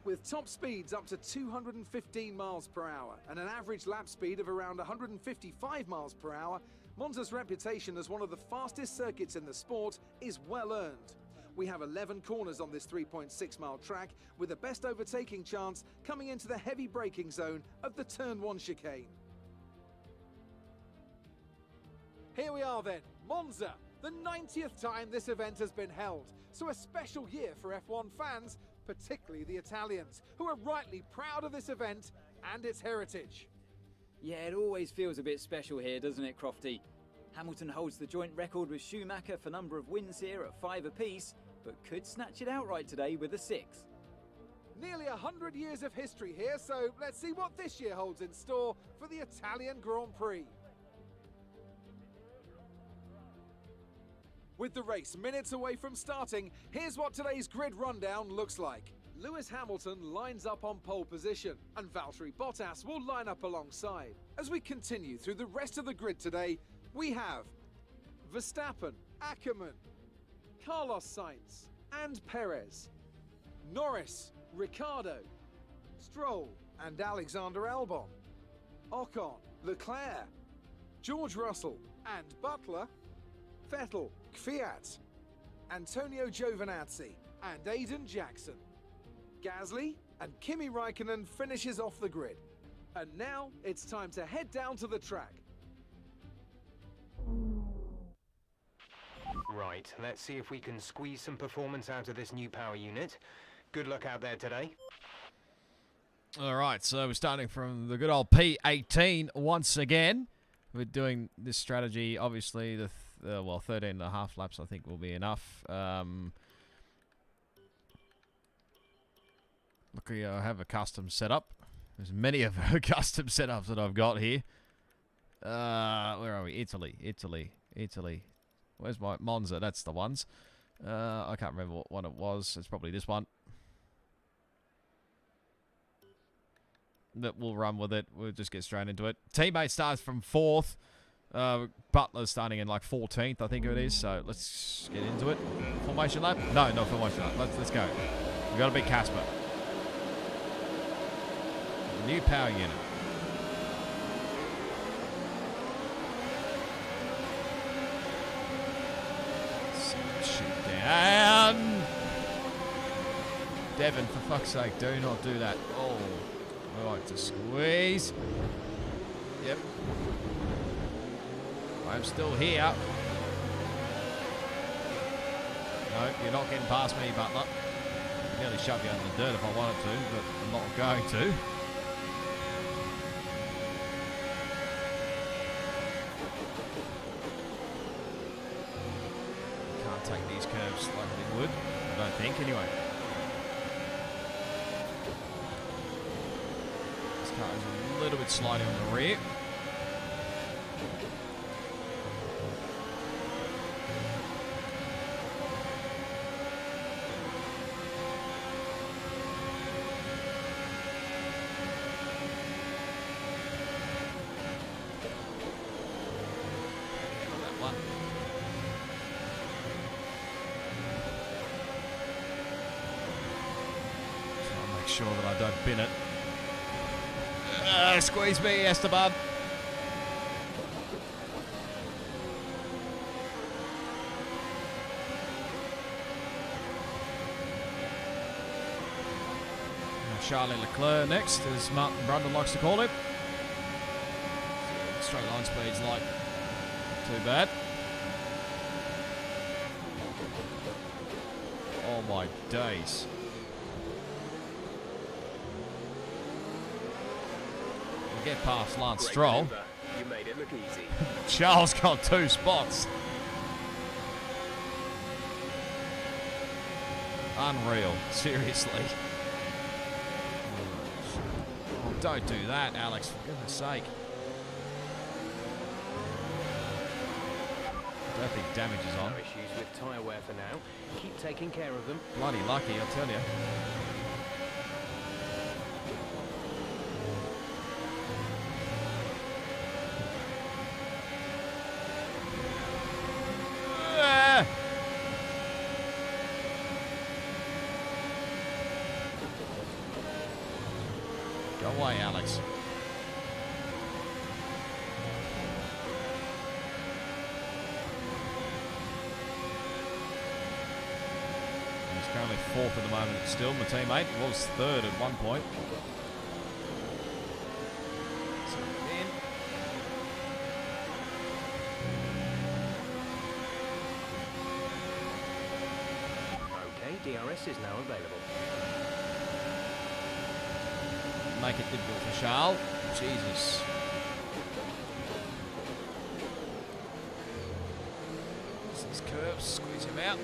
C: With top speeds up to 215 miles per hour and an average lap speed of around 155 miles per hour, Monza's reputation as one of the fastest circuits in the sport is well earned. We have 11 corners on this 3.6 mile track with the best overtaking chance coming into the heavy braking zone of the Turn 1 chicane. Here we are then, Monza, the 90th time this event has been held, so a special year for F1 fans, particularly the Italians, who are rightly proud of this event and its heritage.
D: Yeah, it always feels a bit special here, doesn't it, Crofty? Hamilton holds the joint record with Schumacher for number of wins here at 5 apiece, but could snatch it outright today with a 6.
C: Nearly 100 years of history here, so let's see what this year holds in store for the Italian Grand Prix. With the race minutes away from starting, here's what today's grid rundown looks like. Lewis Hamilton lines up on pole position, and Valtteri Bottas will line up alongside. As we continue through the rest of the grid today, we have Verstappen, Ackerman, Carlos Sainz, and Perez, Norris, Ricciardo, Stroll, and Alexander Albon. Ocon, Leclerc, George Russell and Butler, Vettel, Kvyat, Antonio Giovinazzi and Aiden Jackson. Gasly and Kimi Raikkonen finishes off the grid. And now it's time to head down to the track.
B: Right, let's see if we can squeeze some performance out of this new power unit. Good luck out there today.
A: All right, so we're starting from the good old P18 once again. We're doing this strategy, obviously, well, 13 and a half laps I think will be enough. Luckily, I have a custom setup. There's many of the custom setups that I've got here. Where are we? Italy. Where's my Monza? That's the ones. I can't remember what one it was. It's probably this one. That we'll run with it. We'll just get straight into it. Teammate starts from 4th. Butler's starting in like 14th, I think it is. So let's get into it. Formation lap? No, not formation lap. Let's go. We've got a big Casper. New power unit. Shoot down. Devon, for fuck's sake, do not do that. Oh, I like to squeeze. Yep. I'm still here. No, you're not getting past me, Butler. I'd nearly shove you under the dirt if I wanted to, but I'm not going to. Can't take these curves like they would, I don't think, anyway. This car is a little bit sliding on the rear. Sure that I don't bin it. Squeeze me, Esteban. Charlie Leclerc next, as Martin Brundle likes to call him. Straight line speed's like too bad. Oh my days. Get past Lance Stroll.
B: You made it look easy.
A: Charles got 2 spots. Unreal, seriously. Oh, don't do that, Alex, for goodness sake. I don't think damage is on.
B: No issues with tyre wear for now. Keep taking care of them.
A: Bloody lucky, I'll tell you. Go away, Alex. He's currently 4th at the moment still. My teammate was 3rd at one point.
B: Okay, DRS is now available.
A: Make it difficult for Charles. Jesus. These curves, squeeze him out.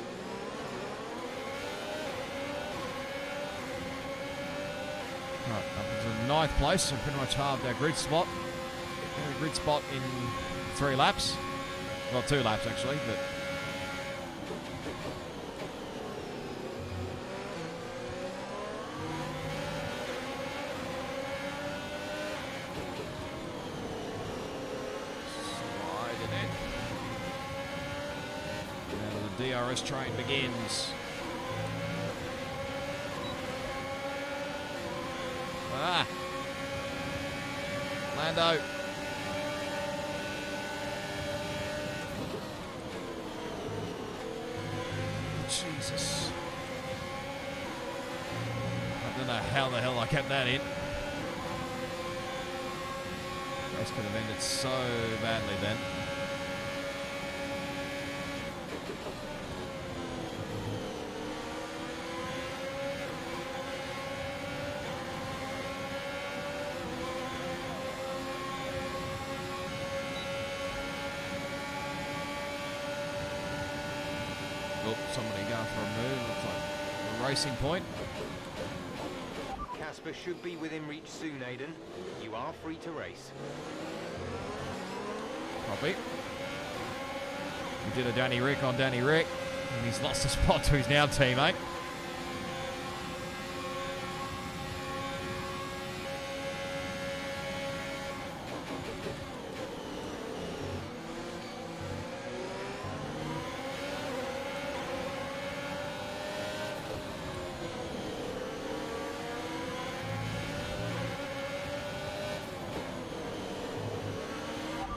A: Right, up to 9th place, so pretty much halved our grid spot. Our grid spot in 3 laps. Well, 2 laps actually, but DRS train begins. Lando. Jesus. I don't know how the hell I kept that in. Race could have ended so badly then. Oh, somebody going for a move. Looks like a racing point.
B: Casper should be within reach soon, Aiden. You are free to race.
A: Copy. We did a Danny Rick on Danny Rick, and he's lost a spot to his now teammate.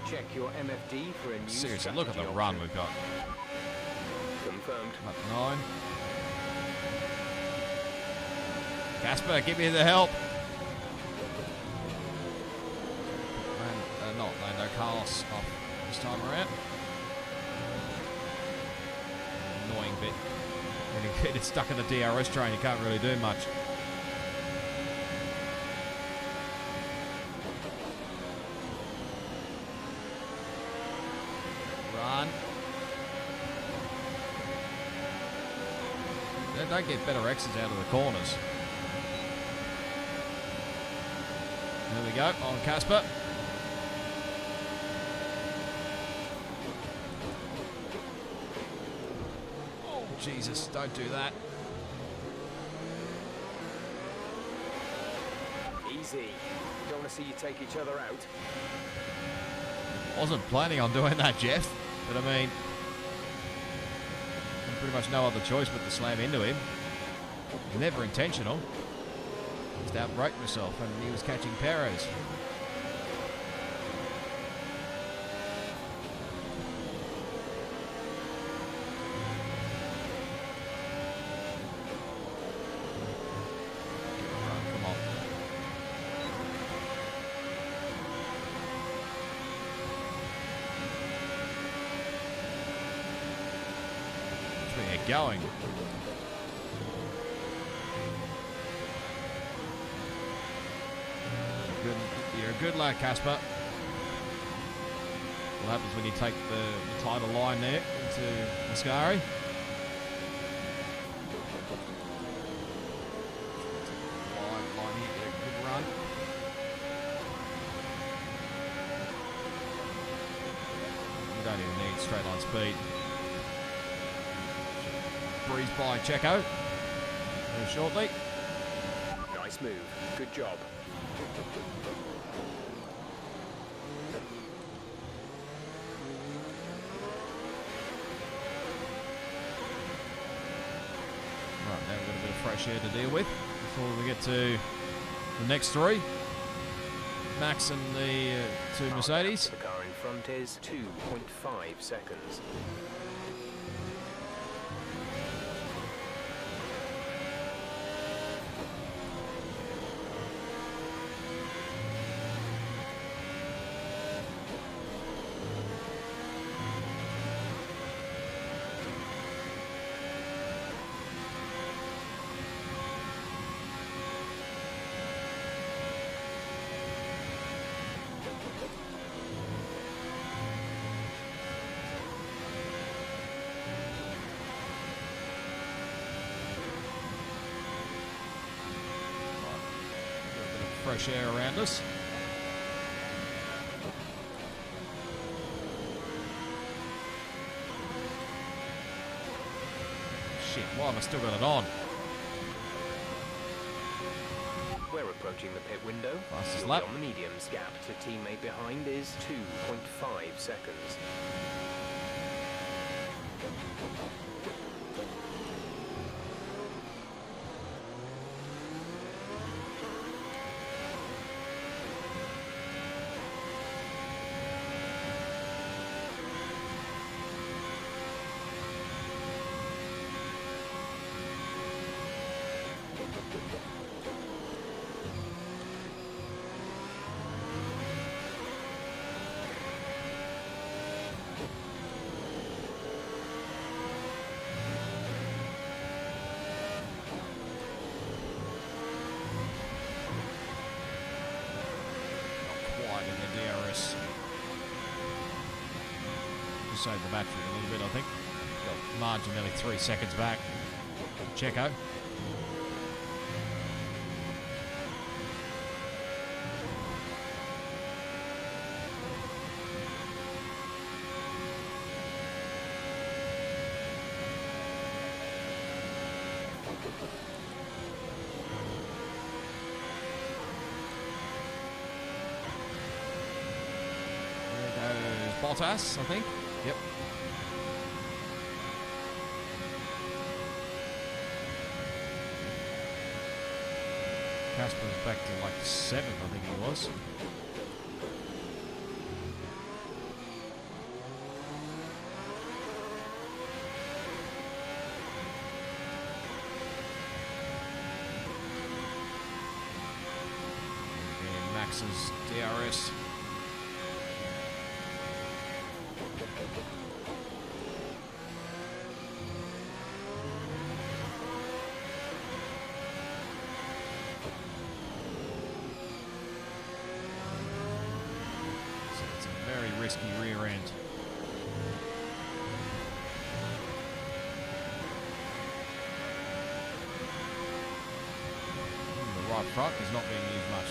B: Check your MFD for a new
A: Seriously, look at the
B: strategy
A: run
B: option.
A: we've got.
B: Confirmed.
A: Up 9. Casper, give me the help. Not Lando, Haas off this time around. Annoying bit. When you get stuck in the DRS train, you can't really do much. Run. They don't get better exits out of the corners. There we go, on Casper. Oh, Jesus, don't do that.
B: Easy. Don't want to see you take each other out.
A: Wasn't planning on doing that, Jeff, but I mean, pretty much no other choice but to slam into him. Never intentional. Just outbraked myself, and he was catching Perez. Come on. Get going. You're a good lad, Casper. What happens when you take the title line there into Mascari? Line here, yeah, good run. You don't even need straight line speed. Breeze by Checo very shortly.
B: Nice move. Good job.
A: Right, now we've got a bit of fresh air to deal with before we get to the next three. Max and the two Mercedes.
B: The car in front is 2.5 seconds.
A: Fresh air around us. Shit, why have I still got it on?
B: We're approaching the pit window.
A: Fastest
B: You'll
A: lap.
B: be on the mediums. Gap to teammate behind is 2.5 seconds.
A: Save the battery a little bit, I think. Got margin nearly 3 seconds back. Checo. There goes Bottas, I think. Yep. Casper's back to like 7th, I think he was. And Max's DRS. Risky rear end. The right front is not being used much.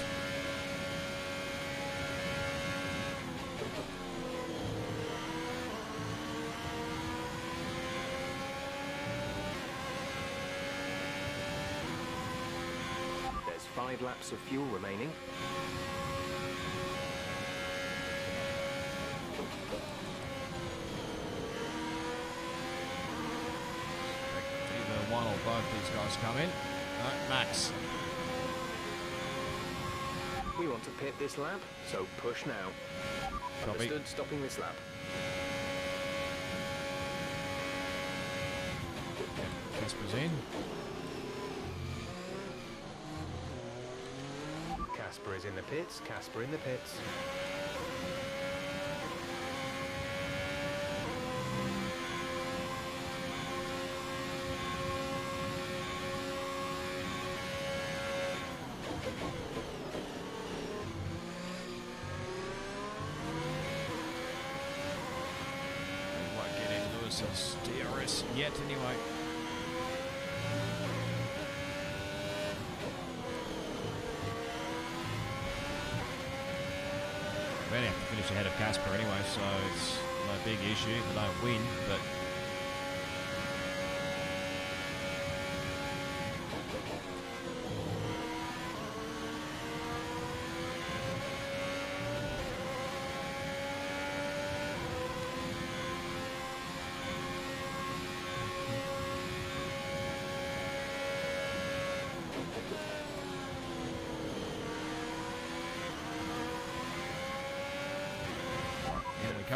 B: There's 5 laps of fuel remaining.
A: One or both these guys come in. No, Max.
B: We want to pit this lap, so push now.
A: Copy.
B: Understood, stopping this lap.
A: Casper's in.
B: Casper is in the pits, Casper in the pits.
A: DRS yet anyway. We only have to finish ahead of Casper anyway, so it's no big issue. We don't win, but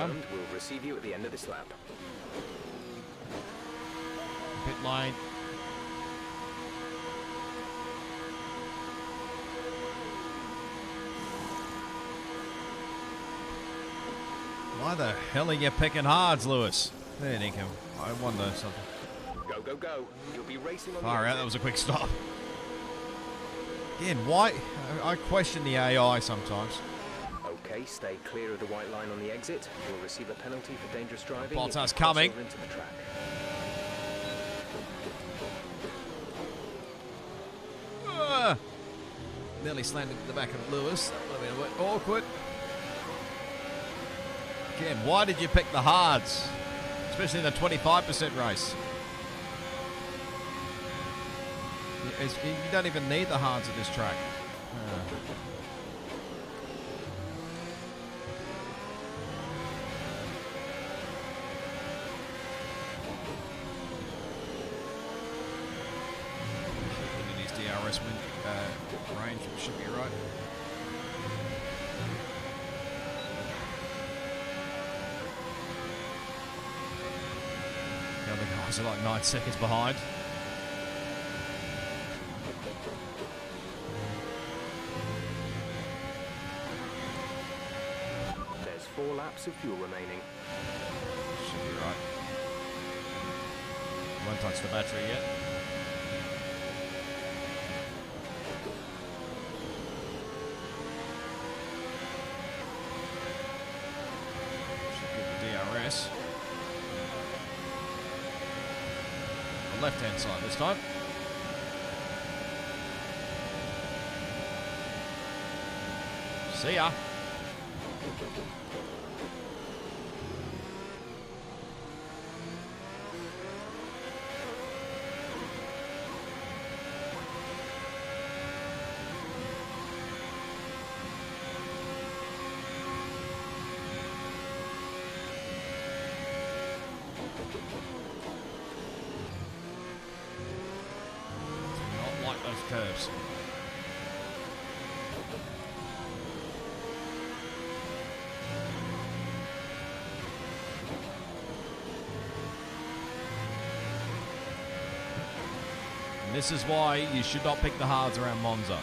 B: We'll receive you at the end of this lap.
A: Pit lane. Why the hell are you picking hards, Lewis? There you go. I wonder something.
B: Go, go, go. You'll be racing on
A: Far
B: the
A: out, that was a quick stop. Again, why? I question the AI sometimes.
B: Okay, stay clear of the white line on the exit. You'll receive a penalty for dangerous driving.
A: Bottas coming.
B: Into the track.
A: Nearly slammed into the back of Lewis. That would have been a bit awkward. Again, why did you pick the hards? Especially in the 25% race. You don't even need the hards at this track. DRS range should be right. The other guys are like 9 seconds behind.
B: 4 laps of fuel remaining.
A: Should be right. Won't touch the battery yet. Should get the DRS. The left-hand side this time. See ya. Not like those curves. This is why you should not pick the hards around Monza.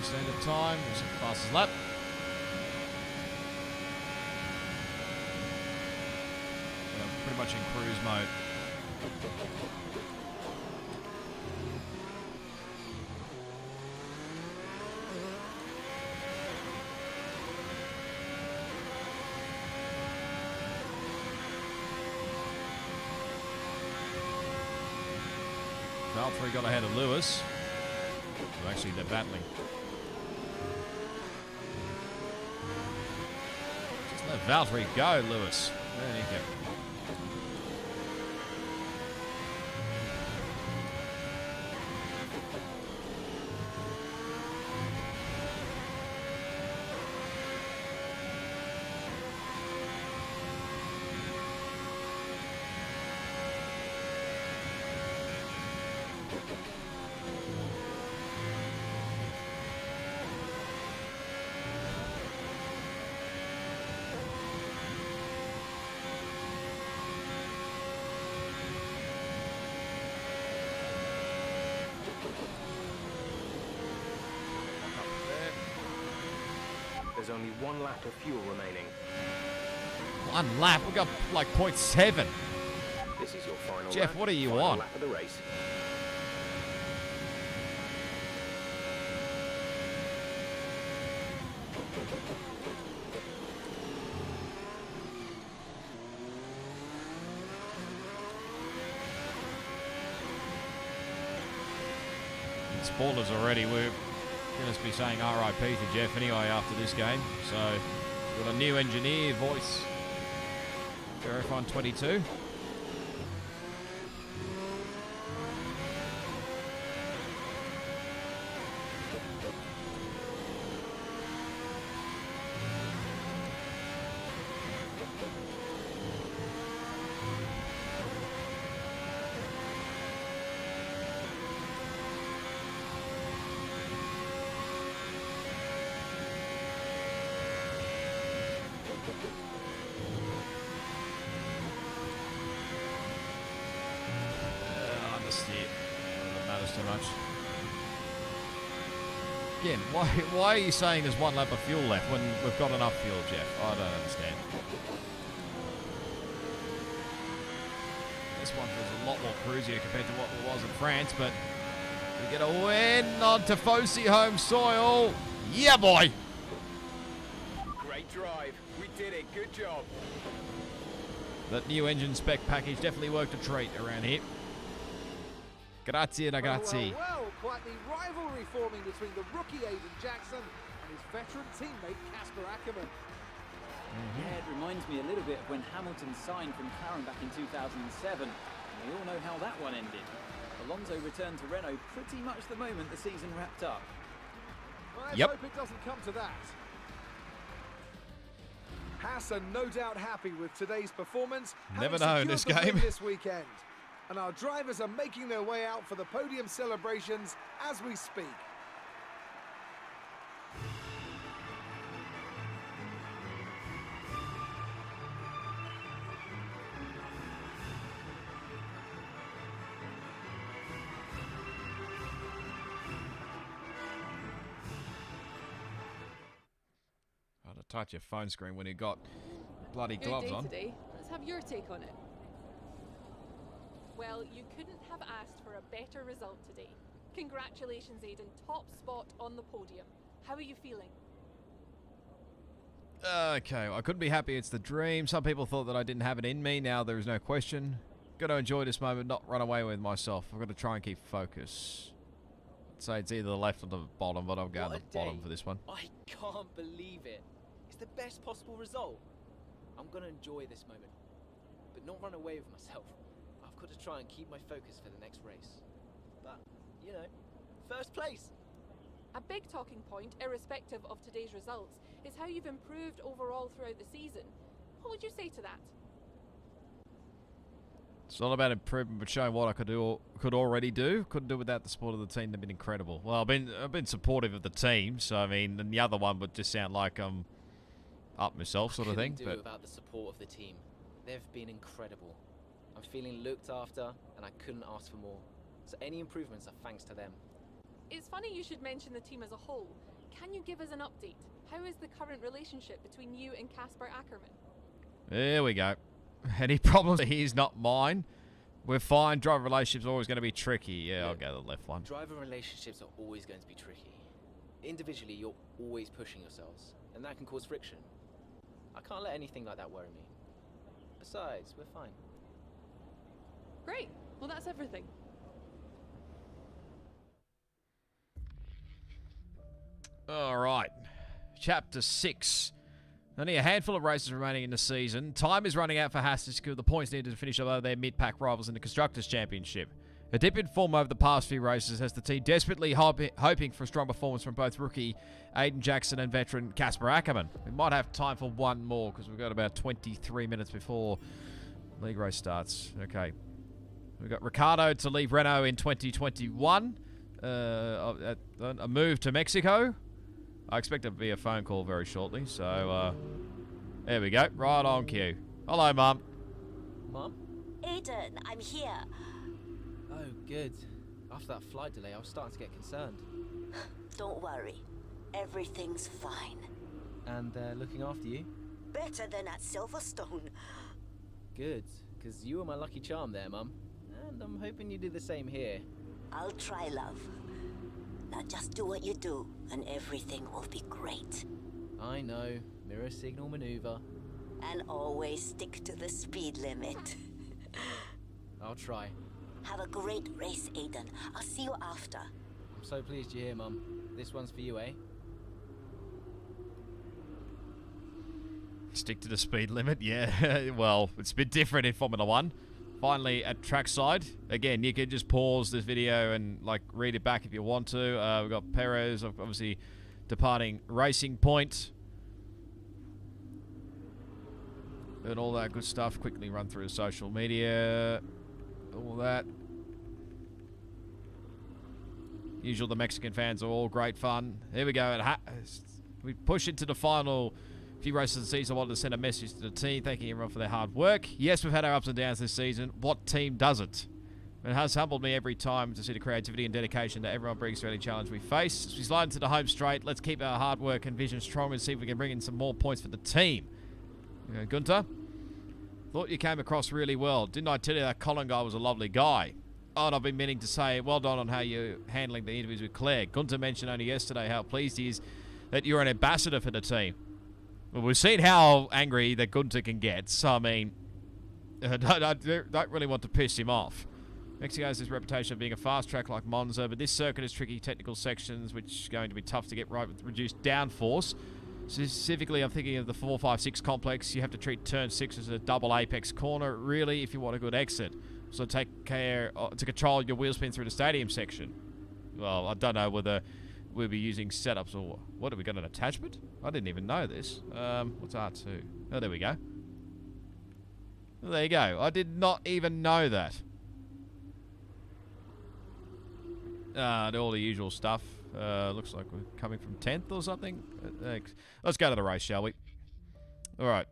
A: Standard time, we'll set the fastest lap. Pretty much in cruise mode. Valtteri got ahead of Lewis. So actually, they're battling. Let Valtteri go, Lewis. There you go.
B: There's only 1 lap of fuel remaining.
A: 1 lap? We got like 0.7.
B: This is your final
A: Jeff,
B: lap.
A: what do you
B: Final
A: want?
B: lap of the race.
A: Spoilers already. We're going to be saying RIP to Jeff anyway after this game. So, we've got a new engineer voice. Verifon 22. Too much. Again, why are you saying there's 1 lap of fuel left when we've got enough fuel, Jeff? I don't understand. This one feels a lot more cruisier compared to what it was in France, but we get a win on Tifosi home soil. Yeah, boy!
M: Great drive. We did it. Good job.
A: That new engine spec package definitely worked a treat around here. Grazie ragazzi.
C: Well, quite the rivalry forming between the rookie Aiden Jackson and his veteran teammate Casper Ackerman.
D: Yeah, it reminds me a little bit of when Hamilton signed from McLaren back in 2007. And we all know how that one ended. Alonso returned to Renault pretty much the moment the season wrapped up.
C: Well, let's hope it doesn't come to that. Haas are no doubt happy with today's performance.
A: Never know in this
C: secured the win
A: game.
C: this weekend. And our drivers are making their way out for the podium celebrations as we speak.
A: I'd have touched your phone screen when you got bloody
E: Good
A: gloves
E: day
A: on.
E: today. Let's have your take on it. Well, you couldn't have asked for a better result today. Congratulations, Aidan. Top spot on the podium. How are you feeling?
A: Okay, well, I couldn't be happy. It's the dream. Some people thought that I didn't have it in me. Now there is no question. Got to enjoy this moment, not run away with myself. I've got to try and keep focus. I'd say it's either the left or the bottom, but I'm going the bottom for this one.
F: I can't believe it. It's the best possible result. I'm going to enjoy this moment, but not run away with myself. I've got to try and keep my focus for the next race. But, you know, first place.
E: A big talking point, irrespective of today's results, is how you've improved overall throughout the season. What would you say to that?
A: It's not about improvement, but showing what I could already do. Couldn't do without the support of the team. They've been incredible. Well, I've been supportive of the team, so I mean, and the other one would just sound like I'm up myself, sort of thing.
F: I couldn't do without the support of the team. They've been incredible. I'm feeling looked after, and I couldn't ask for more. So any improvements are thanks to them.
E: It's funny you should mention the team as a whole. Can you give us an update? How is the current relationship between you and Casper Ackerman?
A: There we go. Any problems? He's not mine. We're fine. Driver relationships are always going to be tricky. Yeah, I'll go the left one.
F: Driver relationships are always going to be tricky. Individually, you're always pushing yourselves, and that can cause friction. I can't let anything like that worry me. Besides, we're fine.
E: Great. Well, that's everything.
A: All right. Chapter 6. Only a handful of races remaining in the season. Time is running out for Haas to secure the points needed to finish above their mid-pack rivals in the Constructors' Championship. A dip in form over the past few races has the team desperately hoping for a strong performance from both rookie Aidan Jackson and veteran Casper Ackerman. We might have time for one more because we've got about 23 minutes before league race starts. Okay. We've got Ricardo to leave Renault in 2021. A move to Mexico. I expect it to be a phone call very shortly, so there we go, right on cue. Hello, Mum.
F: Mum?
H: Aidan, I'm here.
F: Oh, good. After that flight delay, I was starting to get concerned.
H: Don't worry, everything's fine.
F: And they're looking after you?
H: Better than at Silverstone.
F: Good, because you were my lucky charm there, Mum. And I'm hoping you do the same here.
H: I'll try, love. Now just do what you do, and everything will be great.
F: I know. Mirror signal maneuver.
H: And always stick to the speed limit.
F: I'll try.
H: Have a great race, Aidan. I'll see you after.
F: I'm so pleased you're here, Mum. This one's for you, eh?
A: Stick to the speed limit, yeah. Well, it's a bit different in Formula 1. Finally, at trackside, again, you can just pause this video and like read it back if you want to. We've got Perez, obviously, departing Racing Point. And all that good stuff. Quickly run through social media. All that. Usual, the Mexican fans are all great fun. Here we go. We push into the final few races of the season. I wanted to send a message to the team, thanking everyone for their hard work. Yes, we've had our ups and downs this season. What team doesn't? It has humbled me every time to see the creativity and dedication that everyone brings to any challenge we face. As we slide into the home straight, let's keep our hard work and vision strong and see if we can bring in some more points for the team. Gunter, thought you came across really well. Didn't I tell you that Colin guy was a lovely guy? Oh, and I've been meaning to say well done on how you're handling the interviews with Claire. Gunter mentioned only yesterday how pleased he is that you're an ambassador for the team. Well, we've seen how angry that Gunter can get, so I mean, I don't really want to piss him off. Mexico has this reputation of being a fast track like Monza, but this circuit has tricky technical sections, which is going to be tough to get right with reduced downforce. Specifically, I'm thinking of the 4-5-6 complex. You have to treat turn 6 as a double apex corner, really, if you want a good exit. So take care to control your wheel spin through the stadium section. Well, I don't know whether we'll be using setups or what have we got, an attachment? I didn't even know this. What's R2? Oh, there we go. Well, there you go. I did not even know that. All the usual stuff. Looks like we're coming from 10th or something. Let's go to the race, shall we? All right.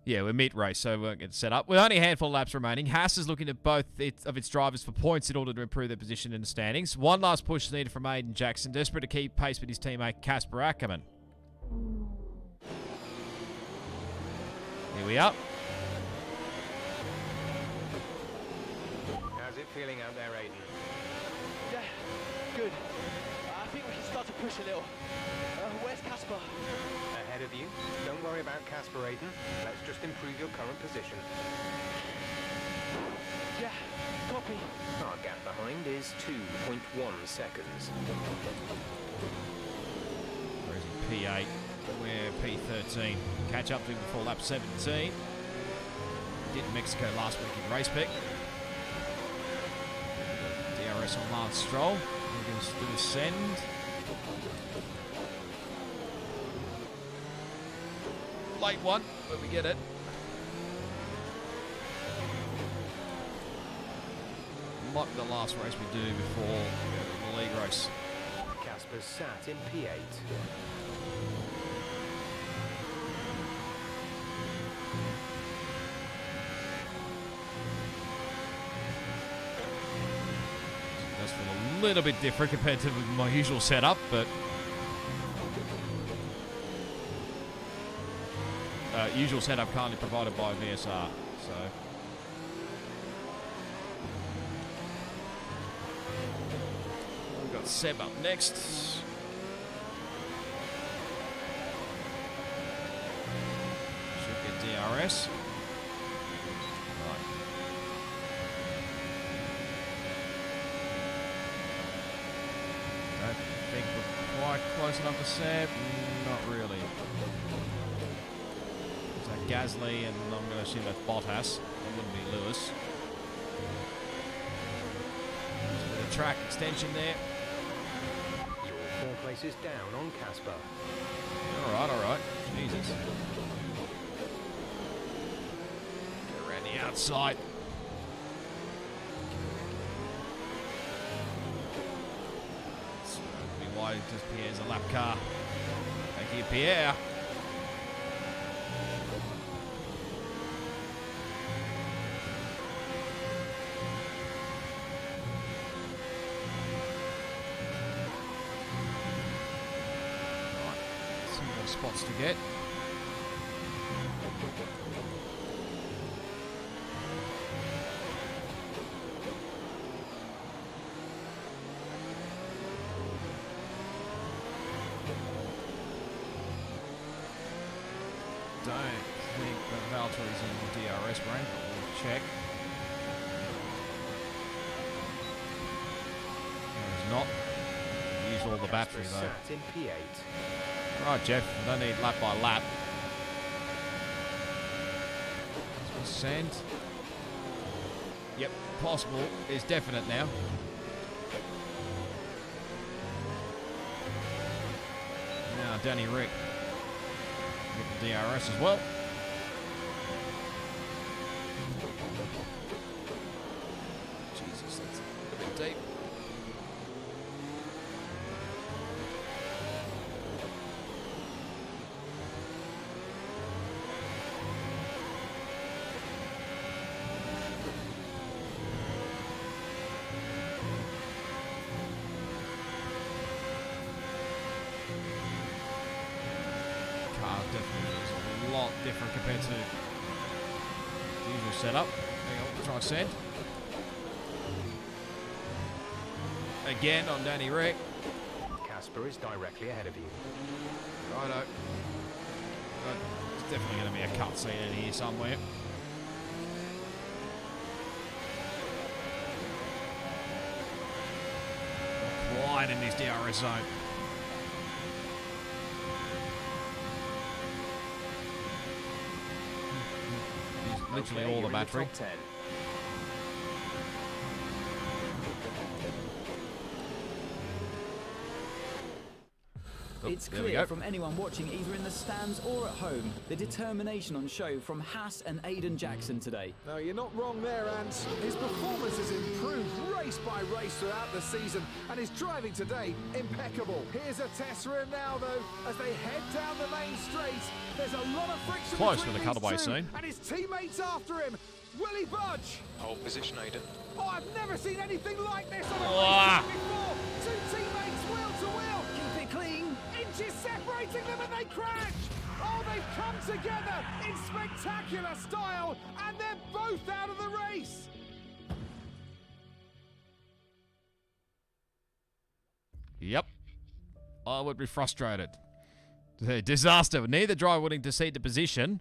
A: Yeah, we're mid-race, so we're getting set up. With only a handful of laps remaining, Haas is looking at both of its drivers for points in order to improve their position in the standings. One last push is needed from Aiden Jackson, desperate to keep pace with his teammate Casper Ackerman. Here we are.
B: How's it feeling out there, Aiden?
F: Yeah, good. I think we can start to push a little. Where's Casper?
B: Ahead of you. Don't worry about Casper, Aiden. Let's just improve your current position.
F: Yeah, copy.
B: Our gap behind is 2.1 seconds.
A: Where is he? P8. We're P13. Catch up to him before lap 17. Did Mexico last week in race pick. DRS on Lance Stroll. We're going to do a send. Late one, but we get it. Might be the last race we do before we go to the league race.
B: Casper's sat in P8.
A: That's a little bit different compared to my usual setup, but usual setup currently provided by VSR, so we've got Seb up next. Should get DRS. Right. Don't think we're quite close enough for Seb. Not really. Gasly, and I'm going to assume that's Bottas. That wouldn't be Lewis. There's a bit of track extension there.
B: You're 4 places down on Casper.
A: All right. Jesus. Get around the outside. That's why just Pierre's a lap car. Thank you, Pierre. Spots to get. Don't think that Valtteri's in the DRS rank, but we'll check. No, he's not. He used all the battery though.
B: Sat in P8.
A: Right, Jeff, I don't need lap by lap. Send. Yep, possible is definite now. Now, Danny Rick. Get the DRS as well. Jesus, that's a bit deep. Different compared to the usual setup. Hang on, try send. Again on Danny Rick.
B: Casper is directly ahead of you.
A: Righto. There's definitely going to be a cutscene in here somewhere. Quite in this DRS zone. Literally all the battery.
D: It's
A: there we
D: clear
A: go.
D: from anyone watching either in the stands or at home, the determination on show from Haas and Aiden Jackson today.
C: No, you're not wrong there, Ant. His performance has improved race by race throughout the season, and his driving today, impeccable. Here's a test for him now, though, as they head down the main straight. There's a lot of friction
A: Close to
C: between
A: the
C: these
A: cutaway
C: two,
A: scene.
C: and his teammates after him. Will he budge?
N: Hold position, Aiden.
C: Oh, I've never seen anything like this on a
A: Ah.
C: race before. Two teammates wheel to wheel.
D: Keep it clean.
C: Inches separating them and they crash. Oh, they've come together in spectacular style, and they're both out of the race.
A: Yep. I would be frustrated. Disaster. Neither driver willing to cede the position,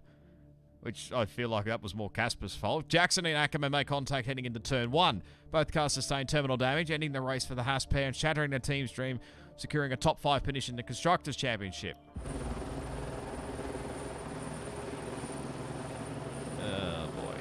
A: which I feel like that was more Casper's fault. Jackson and Ackerman make contact heading into turn 1. Both cars sustained terminal damage, ending the race for the Haas pair and shattering the team's dream, securing a top 5 finish in the Constructors' Championship. Oh, boy.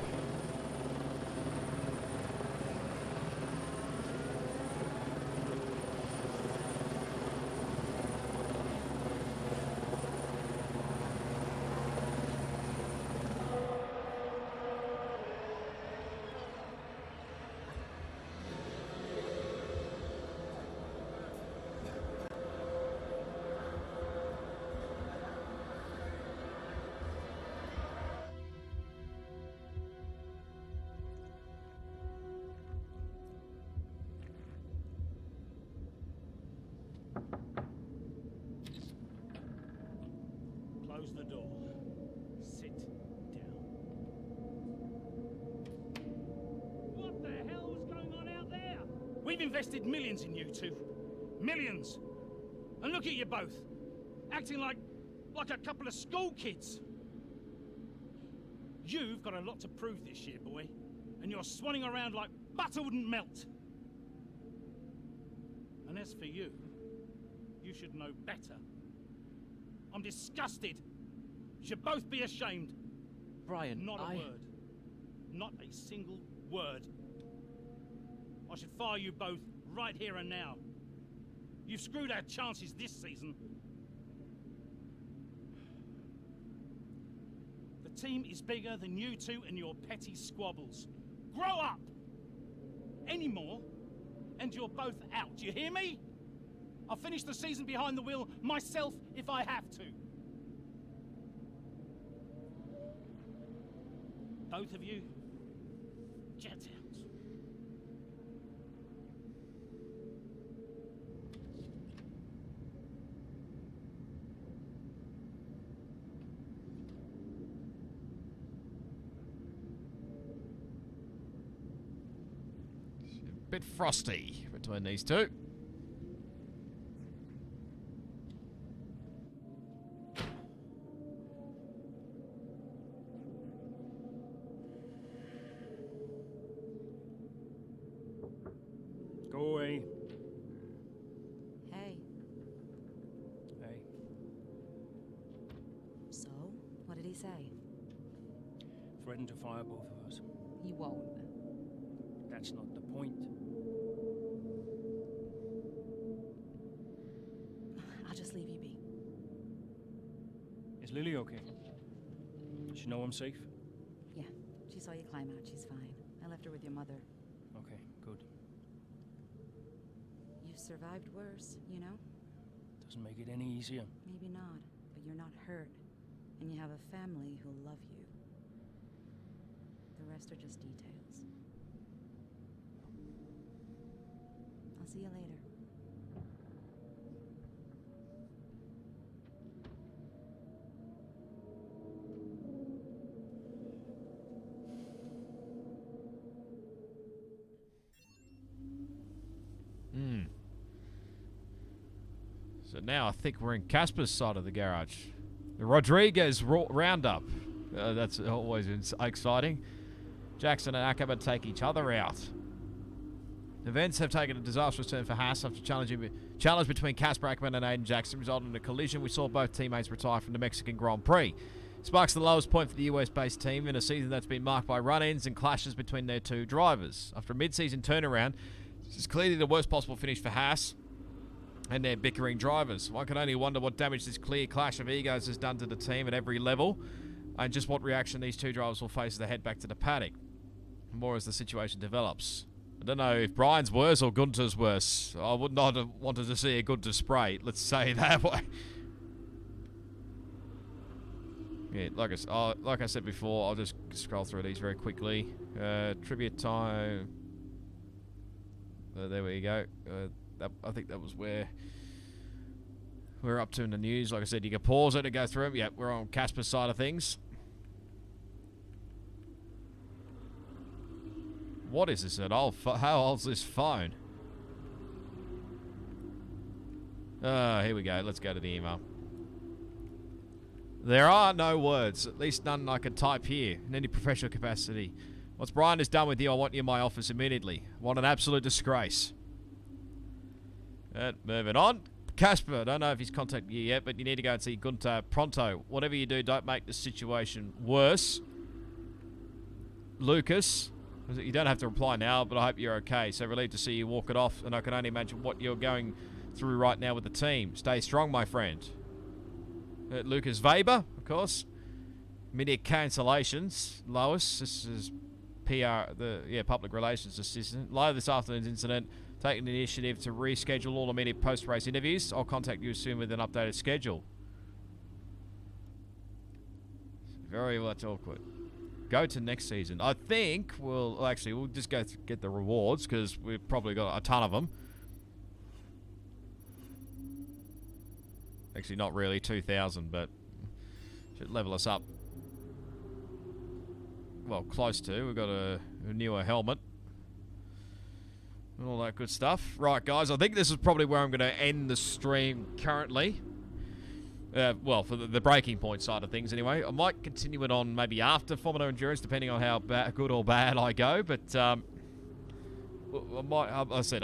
L: Close the door. Sit down. What the hell is going on out there? We've invested millions in you two. Millions. And look at you both. Acting like a couple of school kids. You've got a lot to prove this year, boy. And you're swanning around like butter wouldn't melt. And as for you, you should know better. I'm disgusted. You should both be ashamed.
J: Brian,
L: Not a word. Not a single word. I should fire you both right here and now. You've screwed our chances this season. The team is bigger than you two and your petty squabbles. Grow up! Any more, and you're both out. Do you hear me? I'll finish the season behind the wheel myself if I have to. Both of you, jet out.
A: A bit frosty between these two.
K: Go away.
O: Hey.
K: Hey.
O: So, what did he say?
K: Threaten to fire both of us.
O: He won't.
K: That's not the point.
O: I'll just leave you be.
K: Is Lily okay? Does she know I'm safe?
O: Yeah, she saw you climb out. She's fine. I left her with your mother.
K: Okay, good.
O: You've survived worse, you know?
K: Doesn't make it any easier.
O: Maybe not, but you're not hurt. And you have a family who love you. The rest are just details. I'll see you later.
A: So now I think we're in Casper's side of the garage. The Rodriguez roundup. That's always exciting. Jackson and Ackerman take each other out. Events have taken a disastrous turn for Haas after challenge between Casper Ackerman and Aiden Jackson resulted in a collision. We saw both teammates retire from the Mexican Grand Prix. Sparks the lowest point for the US-based team in a season that's been marked by run-ins and clashes between their two drivers. After a mid-season turnaround, this is clearly the worst possible finish for Haas. and their bickering drivers. One can only wonder what damage this clear clash of egos has done to the team at every level, and just what reaction these two drivers will face as they head back to the paddock. More as the situation develops. I don't know if Brian's worse or Gunter's worse. I would not have wanted to see a Gunter spray, let's say it that way. Yeah, like I said before, I'll just scroll through these very quickly. Trivia time. There we go. I think that was where we're up to in the news. Like I said, you can pause it and go through them. Yep, we're on Casper's side of things. What is this at all? How old's this phone? Here we go. Let's go to the email. There are no words, at least none I can type here, in any professional capacity. Once Brian is done with you, I want you in my office immediately. What an absolute disgrace. And moving on. Casper, don't know if he's contacted you yet, but you need to go and see Gunter pronto. Whatever you do, don't make the situation worse. Lucas, you don't have to reply now, but I hope you're okay. So relieved to see you walk it off, and I can only imagine what you're going through right now with the team. Stay strong, my friend. Lucas Weber, of course. Media cancellations. Lois, this is PR, public relations assistant. Live this afternoon's incident, taking the initiative to reschedule all immediate post-race interviews. I'll contact you soon with an updated schedule. Very much awkward. Go to next season. I think we'll just go get the rewards because we've probably got a ton of them. Actually, not really 2,000, but should level us up. Well, close to. We've got a newer helmet. And all that good stuff. Right, guys, I think this is probably where I'm going to end the stream currently. Well, for the breaking point side of things anyway. I might continue it on maybe after Formula Endurance, depending on how good or bad I go. But I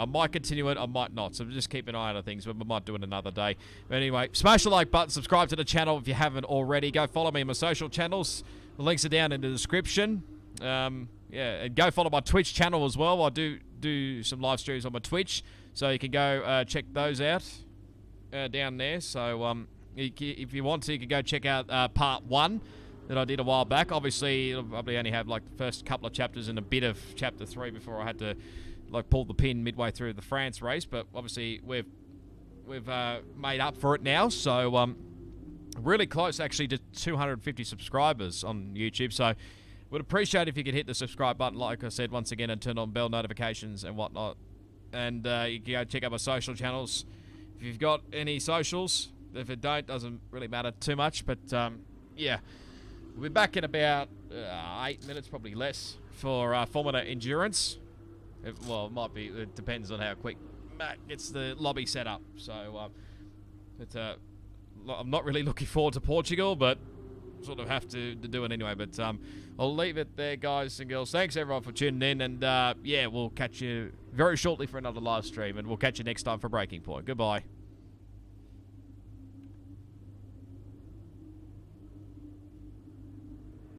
A: might continue it, I might not. So just keep an eye on things. We might do it another day. But anyway, smash the like button, subscribe to the channel if you haven't already. Go follow me on my social channels. The links are down in the description. And go follow my Twitch channel as well. I do some live streams on my Twitch, so you can go check those out down there. So if you want to, you can go check out part 1 that I did a while back. Obviously, it'll probably only have like the first couple of chapters and a bit of chapter 3 before I had to pull the pin midway through the France race. But obviously, we've made up for it now. So really close actually to 250 subscribers on YouTube. So would appreciate if you could hit the subscribe button, like I said, once again, and turn on bell notifications and whatnot. And you can go check out my social channels. If you've got any socials, if it don't, doesn't really matter too much. But yeah, we'll be back in about 8 minutes, probably less, for Formula Endurance. It might be. It depends on how quick Matt gets the lobby set up. So I'm not really looking forward to Portugal, but sort of have to do it anyway. But I'll leave it there, guys and girls. Thanks everyone for tuning in, and yeah, we'll catch you very shortly for another live stream, and we'll catch you next time for Breaking Point. Goodbye.